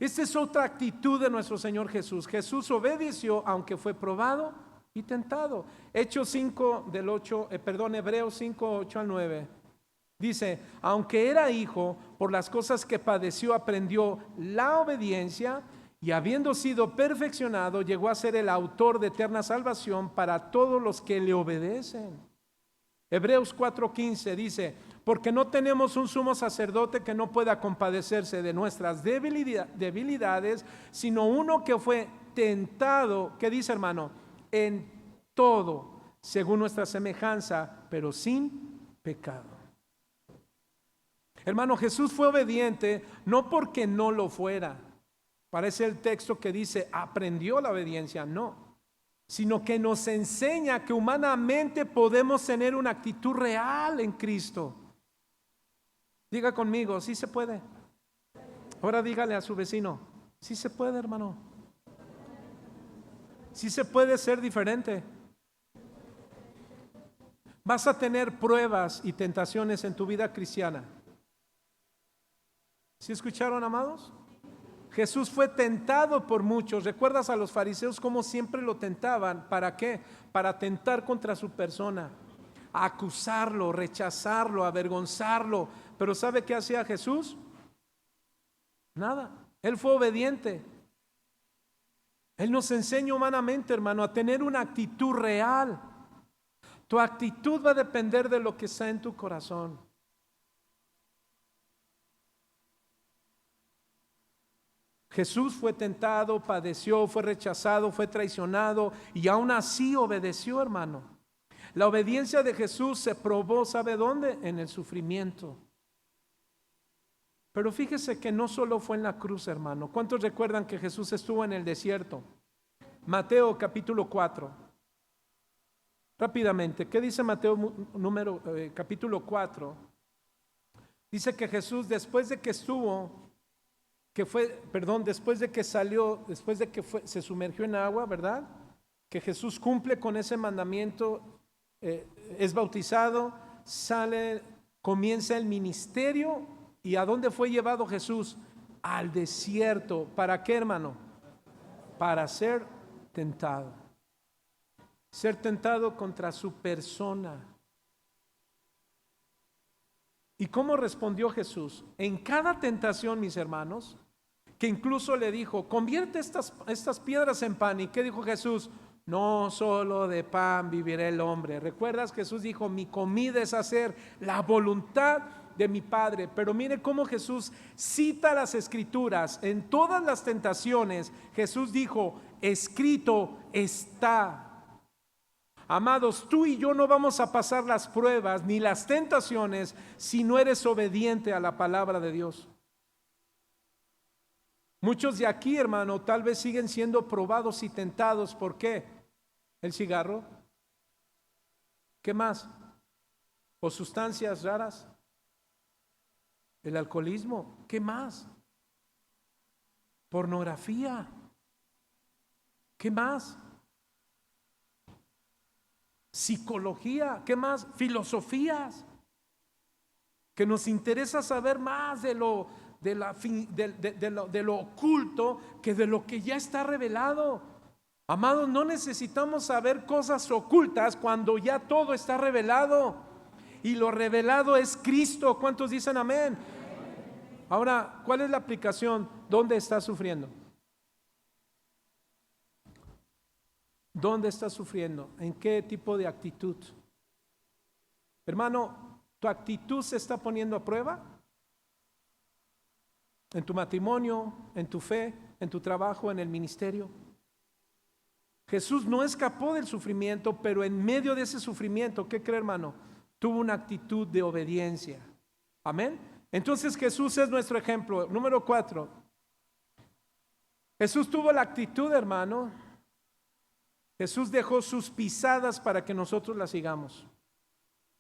Esta es otra actitud de nuestro Señor Jesús. Jesús obedeció aunque fue probado y tentado. Hebreos 5, 8 al 9. Dice, aunque era hijo, por las cosas que padeció aprendió la obediencia, y habiendo sido perfeccionado, llegó a ser el autor de eterna salvación para todos los que le obedecen. Hebreos 4:15 dice, porque no tenemos un sumo sacerdote que no pueda compadecerse de nuestras debilidades, sino uno que fue tentado, ¿qué dice, hermano? En todo, según nuestra semejanza, pero sin pecado. Hermano, Jesús fue obediente no porque no lo fuera. Parece el texto que dice, aprendió la obediencia, no, sino que nos enseña que humanamente podemos tener una actitud real en Cristo. Diga conmigo, sí se puede. Ahora dígale a su vecino, sí se puede, hermano. Sí se puede ser diferente. Vas a tener pruebas y tentaciones en tu vida cristiana. ¿Sí escucharon, amados? Jesús fue tentado por muchos. ¿Recuerdas a los fariseos cómo siempre lo tentaban? ¿Para qué? Para atentar contra su persona, a acusarlo, rechazarlo, avergonzarlo. Pero ¿sabe qué hacía Jesús? Nada. Él fue obediente. Él nos enseña humanamente, hermano, a tener una actitud real. Tu actitud va a depender de lo que está en tu corazón. Jesús fue tentado, padeció, fue rechazado, fue traicionado y aún así obedeció, hermano. La obediencia de Jesús se probó, ¿sabe dónde? En el sufrimiento. Pero fíjese que no solo fue en la cruz, hermano. ¿Cuántos recuerdan que Jesús estuvo en el desierto? Mateo capítulo 4. Rápidamente, ¿qué dice Mateo capítulo 4? Dice que Jesús después de que salió, se sumergió en agua, ¿verdad? Que Jesús cumple con ese mandamiento, es bautizado, sale comienza el ministerio. ¿Y a dónde fue llevado Jesús? Al desierto. ¿Para qué, hermano? Para ser tentado. Ser tentado contra su persona. ¿Y cómo respondió Jesús? En cada tentación, mis hermanos, que incluso le dijo, convierte estas piedras en pan. ¿Y qué dijo Jesús? No solo de pan vivirá el hombre. ¿Recuerdas? Jesús dijo, mi comida es hacer la voluntad de mi Padre. Pero mire cómo Jesús cita las Escrituras. En todas las tentaciones, Jesús dijo, escrito está. Amados, tú y yo no vamos a pasar las pruebas ni las tentaciones si no eres obediente a la palabra de Dios. Muchos de aquí, hermano, tal vez siguen siendo probados y tentados. ¿Por qué? ¿El cigarro? ¿Qué más? ¿O sustancias raras? ¿El alcoholismo? ¿Qué más? ¿Pornografía? ¿Qué más? Psicología, ¿qué más? Filosofías, que nos interesa saber más de lo oculto que de lo que ya está revelado. Amados, no necesitamos saber cosas ocultas cuando ya todo está revelado, y lo revelado es Cristo. ¿Cuántos dicen amén? Ahora, ¿cuál es la aplicación? ¿Dónde estás sufriendo? ¿Dónde estás sufriendo? ¿En qué tipo de actitud? Hermano, ¿tu actitud se está poniendo a prueba? ¿En tu matrimonio, en tu fe, en tu trabajo, en el ministerio? Jesús no escapó del sufrimiento, pero en medio de ese sufrimiento, ¿qué cree, hermano? Tuvo una actitud de obediencia. Amén. Entonces Jesús es nuestro ejemplo. Número 4. Jesús tuvo la actitud, hermano. Jesús dejó sus pisadas para que nosotros las sigamos.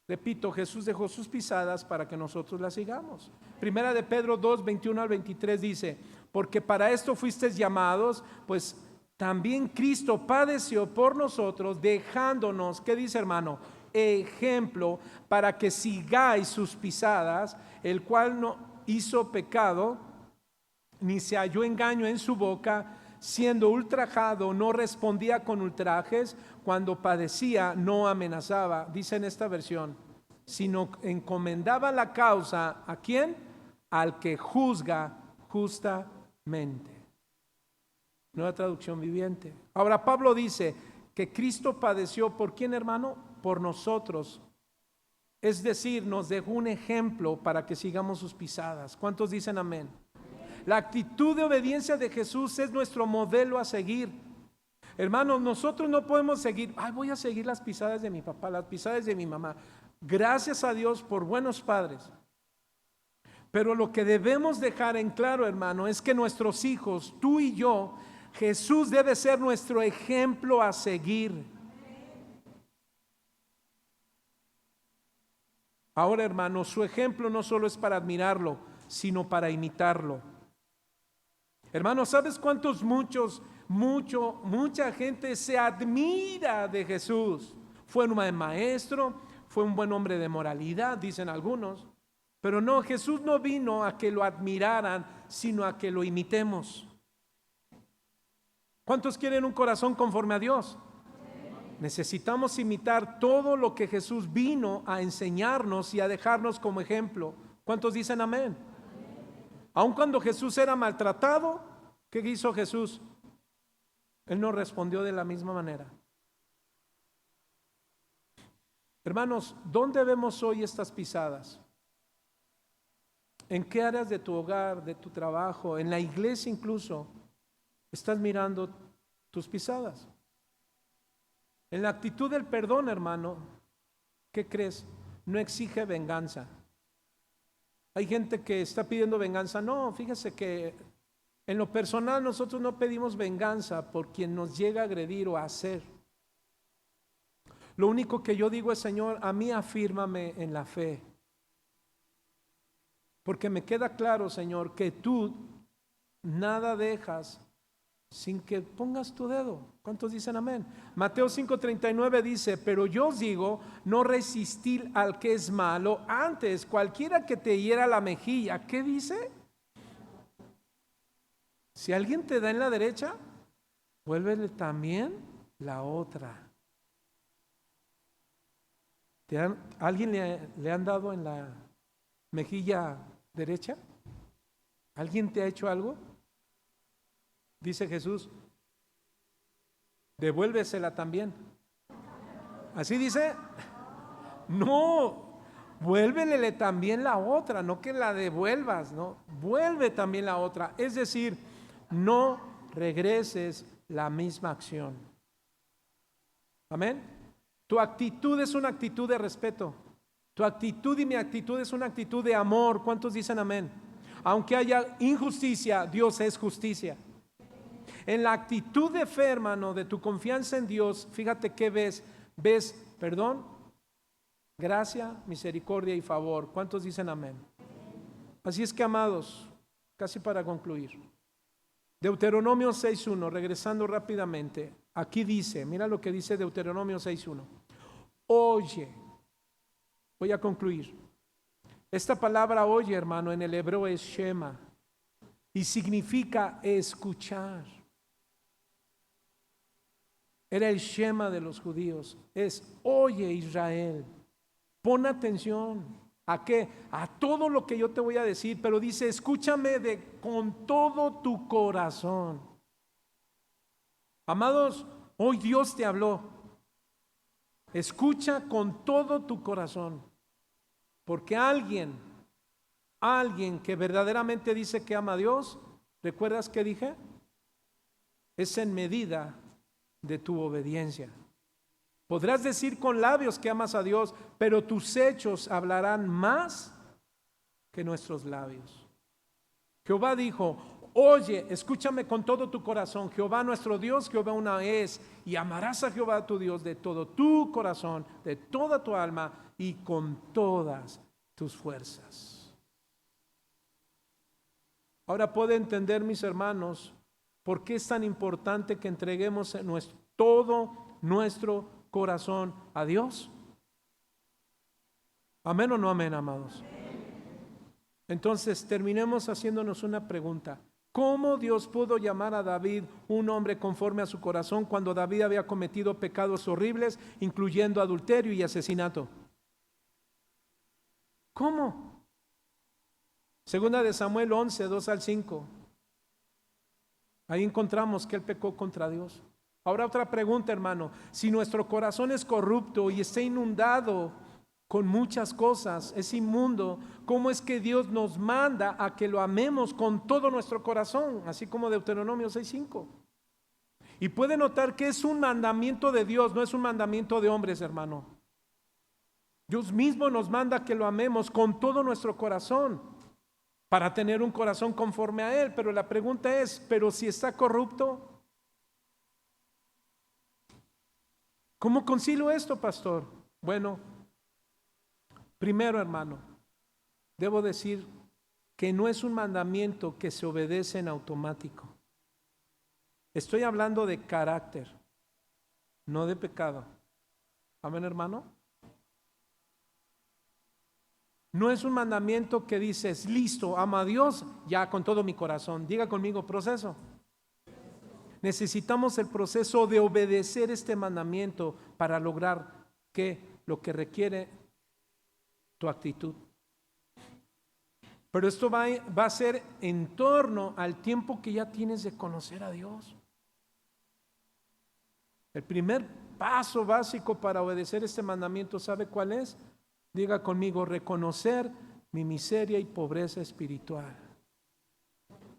Repito, Jesús dejó sus pisadas para que nosotros las sigamos. Primera de Pedro 2, 21 al 23 dice, porque para esto fuisteis llamados, pues también Cristo padeció por nosotros, dejándonos, ¿qué dice, hermano? Ejemplo para que sigáis sus pisadas, el cual no hizo pecado, ni se halló engaño en su boca, siendo ultrajado, no respondía con ultrajes, cuando padecía, no amenazaba, dice en esta versión, sino encomendaba la causa, ¿a quién? Al que juzga justamente. Nueva traducción viviente. Ahora Pablo dice que Cristo padeció, ¿por quién, hermano? Por nosotros. Es decir, nos dejó un ejemplo para que sigamos sus pisadas. ¿Cuántos dicen amén? La actitud de obediencia de Jesús es nuestro modelo a seguir. Hermanos, nosotros no podemos seguir, voy a seguir las pisadas de mi papá, las pisadas de mi mamá. Gracias a Dios por buenos padres. Pero lo que debemos dejar en claro, hermano, es que nuestros hijos, tú y yo, Jesús debe ser nuestro ejemplo a seguir. Ahora, hermano, su ejemplo no solo es para admirarlo, sino para imitarlo. Hermano, ¿sabes cuántos mucha gente se admira de Jesús? Fue un buen maestro, fue un buen hombre de moralidad, dicen algunos. Pero no, Jesús no vino a que lo admiraran, sino a que lo imitemos. ¿Cuántos quieren un corazón conforme a Dios? Necesitamos imitar todo lo que Jesús vino a enseñarnos y a dejarnos como ejemplo. ¿Cuántos dicen amén? Aun cuando Jesús era maltratado, ¿qué hizo Jesús? Él no respondió de la misma manera. Hermanos, ¿dónde vemos hoy estas pisadas? ¿En qué áreas de tu hogar, de tu trabajo, en la iglesia incluso, estás mirando tus pisadas? En la actitud del perdón, hermano, ¿qué crees? No exige venganza. Hay gente que está pidiendo venganza. No, fíjese que en lo personal nosotros no pedimos venganza por quien nos llega a agredir o a hacer. Lo único que yo digo es, Señor, a mí afírmame en la fe. Porque me queda claro, Señor, que tú nada dejas sin que pongas tu dedo. ¿Cuántos dicen amén? Mateo 5:39 dice, pero yo os digo, no resistir al que es malo, antes cualquiera que te hiera la mejilla, ¿qué dice? Si alguien te da en la derecha, vuélvele también la otra. ¿Alguien le han dado en la mejilla derecha? ¿Alguien te ha hecho algo? Dice Jesús, devuélvesela también. ¿Así dice? No, vuélvele también la otra, no que la devuelvas, no, vuelve también la otra. Es decir, no regreses la misma acción. Amén. Tu actitud es una actitud de respeto. Tu actitud y mi actitud es una actitud de amor. ¿Cuántos dicen amén? Aunque haya injusticia, Dios es justicia. En la actitud de fe, hermano, de tu confianza en Dios, fíjate qué ves. Ves perdón, gracia, misericordia y favor. ¿Cuántos dicen amén? Así es que, amados, casi para concluir, Deuteronomio 6:1, regresando rápidamente, aquí dice, mira lo que dice Deuteronomio 6:1. Oye, voy a concluir. Esta palabra oye, hermano, en el hebreo es shema y significa escuchar. Era el shema de los judíos. Es oye, Israel, pon atención. ¿A qué? A todo lo que yo te voy a decir, pero dice, escúchame con todo tu corazón. Amados, hoy Dios te habló. Escucha con todo tu corazón, porque alguien que verdaderamente dice que ama a Dios, ¿recuerdas qué dije? Es en medida de tu obediencia. Podrás decir con labios que amas a Dios, pero tus hechos hablarán más que nuestros labios. Jehová dijo, oye, escúchame con todo tu corazón. Jehová nuestro Dios, Jehová una es, y amarás a Jehová tu Dios de todo tu corazón, de toda tu alma y con todas tus fuerzas. Ahora puedo entender, mis hermanos, por qué es tan importante que entreguemos todo nuestro corazón a Dios. ¿Amén o no amén, amados? Entonces terminemos haciéndonos una pregunta. ¿Cómo Dios pudo llamar a David un hombre conforme a su corazón cuando David había cometido pecados horribles, incluyendo adulterio y asesinato? ¿Cómo? Segunda de Samuel 11, 2 al 5. Ahí encontramos que él pecó contra Dios. Ahora otra pregunta, hermano. Si nuestro corazón es corrupto y está inundado con muchas cosas, es inmundo, ¿cómo es que Dios nos manda a que lo amemos con todo nuestro corazón? Así como Deuteronomio 6:5. Y puede notar que es un mandamiento de Dios, no es un mandamiento de hombres, hermano. Dios mismo nos manda que lo amemos con todo nuestro corazón para tener un corazón conforme a Él. Pero la pregunta es, ¿pero si está corrupto? ¿Cómo concilio esto, pastor? Bueno, primero, hermano, debo decir que no es un mandamiento que se obedece en automático. Estoy hablando de carácter, no de pecado. Amén, hermano. No es un mandamiento que dices, listo, ama a Dios ya con todo mi corazón. Diga conmigo, proceso. Necesitamos el proceso de obedecer este mandamiento para lograr lo que requiere tu actitud. Pero esto va a ser en torno al tiempo que ya tienes de conocer a Dios. El primer paso básico para obedecer este mandamiento, ¿sabe cuál es? Diga conmigo, reconocer mi miseria y pobreza espiritual.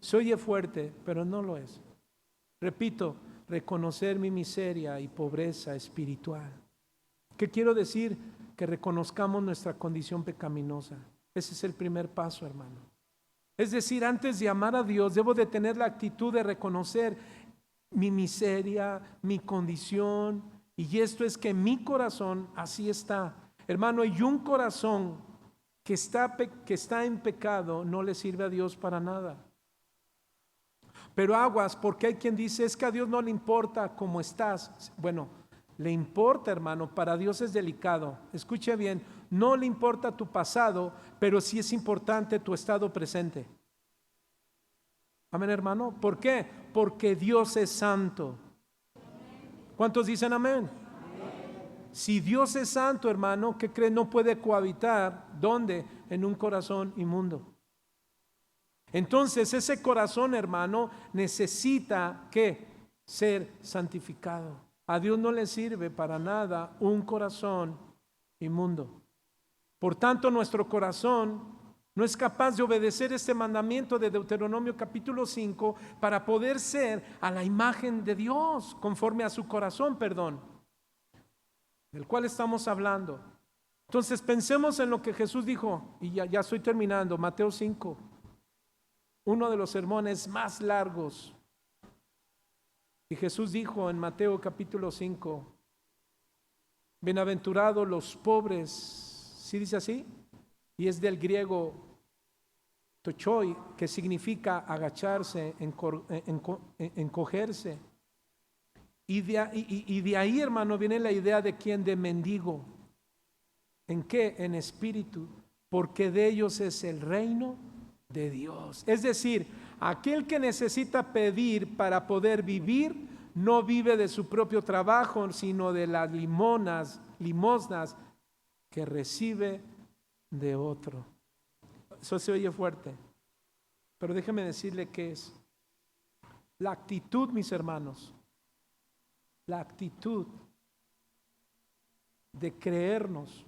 Se oye fuerte, pero no lo es. Repito, reconocer mi miseria y pobreza espiritual. ¿Qué quiero decir? Que reconozcamos nuestra condición pecaminosa. Ese es el primer paso, hermano. Es decir, antes de amar a Dios, debo de tener la actitud de reconocer mi miseria, mi condición, y esto es que mi corazón así está. Hermano, y un corazón que está en pecado no le sirve a Dios para nada. Pero aguas, porque hay quien dice, es que a Dios no le importa cómo estás. Bueno, le importa, hermano, para Dios es delicado. Escuche bien, no le importa tu pasado, pero sí es importante tu estado presente. Amén, hermano. ¿Por qué? Porque Dios es santo. ¿Cuántos dicen amén? Si Dios es santo, hermano, ¿qué cree? No puede cohabitar. ¿Dónde? En un corazón inmundo. Entonces ese corazón, hermano, necesita ¿qué? Ser santificado. A Dios no le sirve para nada un corazón inmundo. Por tanto, nuestro corazón no es capaz de obedecer este mandamiento de Deuteronomio capítulo 5 para poder ser a la imagen de Dios, conforme a su corazón, perdón, del cual estamos hablando. Entonces pensemos en lo que Jesús dijo, y ya estoy terminando, Mateo 5, uno de los sermones más largos. Y Jesús dijo en Mateo capítulo 5, bienaventurados los pobres, ¿sí dice así? Y es del griego tochoi, que significa agacharse, encogerse. Y de ahí, hermano, viene la idea de quién, de mendigo. ¿En qué? En espíritu, porque de ellos es el reino de Dios. Es decir, aquel que necesita pedir para poder vivir, no vive de su propio trabajo, sino de las limosnas que recibe de otro. Eso se oye fuerte, pero déjeme decirle qué es. La actitud, mis hermanos, la actitud de creernos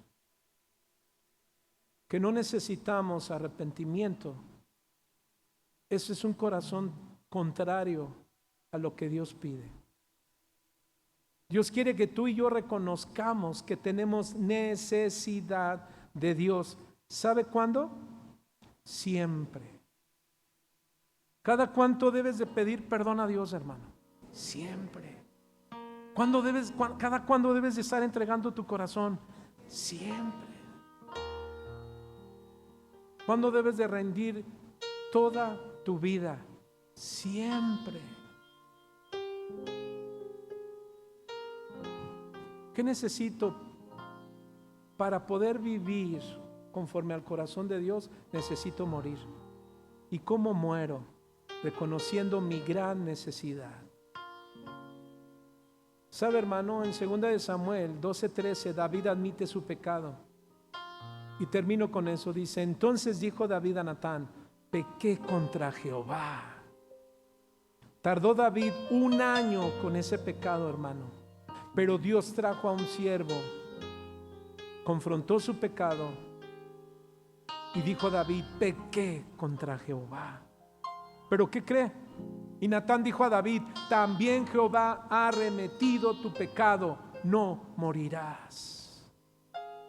que no necesitamos arrepentimiento, ese es un corazón contrario a lo que Dios pide. Dios quiere que tú y yo reconozcamos que tenemos necesidad de Dios. ¿Sabe cuándo? Siempre. ¿Cada cuánto debes de pedir perdón a Dios, hermano? Siempre. ¿Cada cuándo debes de estar entregando tu corazón? Siempre. ¿Cuándo debes de rendir toda tu vida? Siempre. ¿Qué necesito para poder vivir conforme al corazón de Dios? Necesito morir. ¿Y cómo muero? Reconociendo mi gran necesidad. ¿Sabe, hermano? En 2 de Samuel 12:13, David admite su pecado. Y termino con eso. Dice, entonces dijo David a Natán, pequé contra Jehová. Tardó David 1 año con ese pecado, hermano. Pero Dios trajo a un siervo, confrontó su pecado y dijo David, pequé contra Jehová. ¿Pero qué cree? Y Natán dijo a David, también Jehová ha remitido tu pecado, no morirás.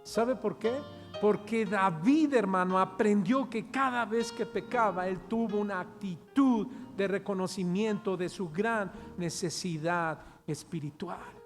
¿Sabe por qué? Porque David, hermano, aprendió que cada vez que pecaba, él tuvo una actitud de reconocimiento de su gran necesidad espiritual.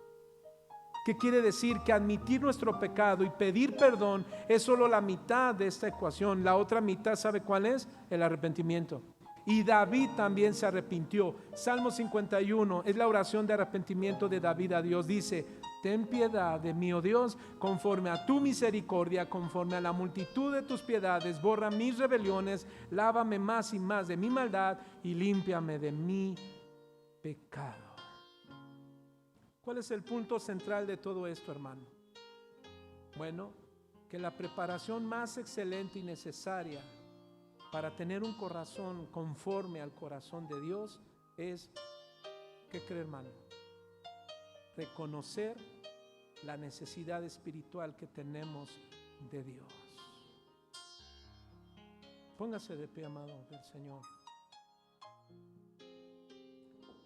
¿Qué quiere decir? Que admitir nuestro pecado y pedir perdón es solo la mitad de esta ecuación. La otra mitad, ¿sabe cuál es? El arrepentimiento. Y David también se arrepintió. Salmo 51 es la oración de arrepentimiento de David a Dios. Dice, ten piedad de mí, oh Dios, conforme a tu misericordia, conforme a la multitud de tus piedades, borra mis rebeliones, lávame más y más de mi maldad y límpiame de mi pecado. ¿Cuál es el punto central de todo esto, hermano? Bueno, que la preparación más excelente y necesaria para tener un corazón conforme al corazón de Dios es, ¿qué cree, hermano? Reconocer la necesidad espiritual que tenemos de Dios. Póngase de pie, amado del Señor.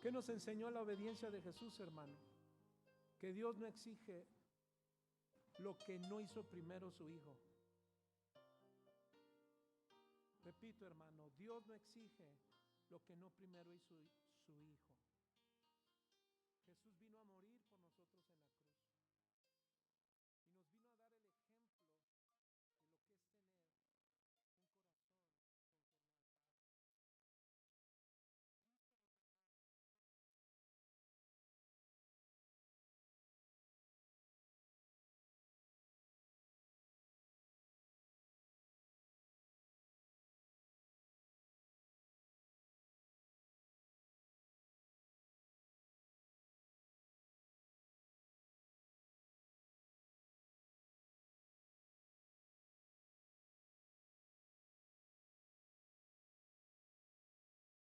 ¿Qué nos enseñó la obediencia de Jesús, hermano? Que Dios no exige lo que no hizo primero su Hijo. Repito, hermano, Dios no exige lo que no primero hizo su Hijo.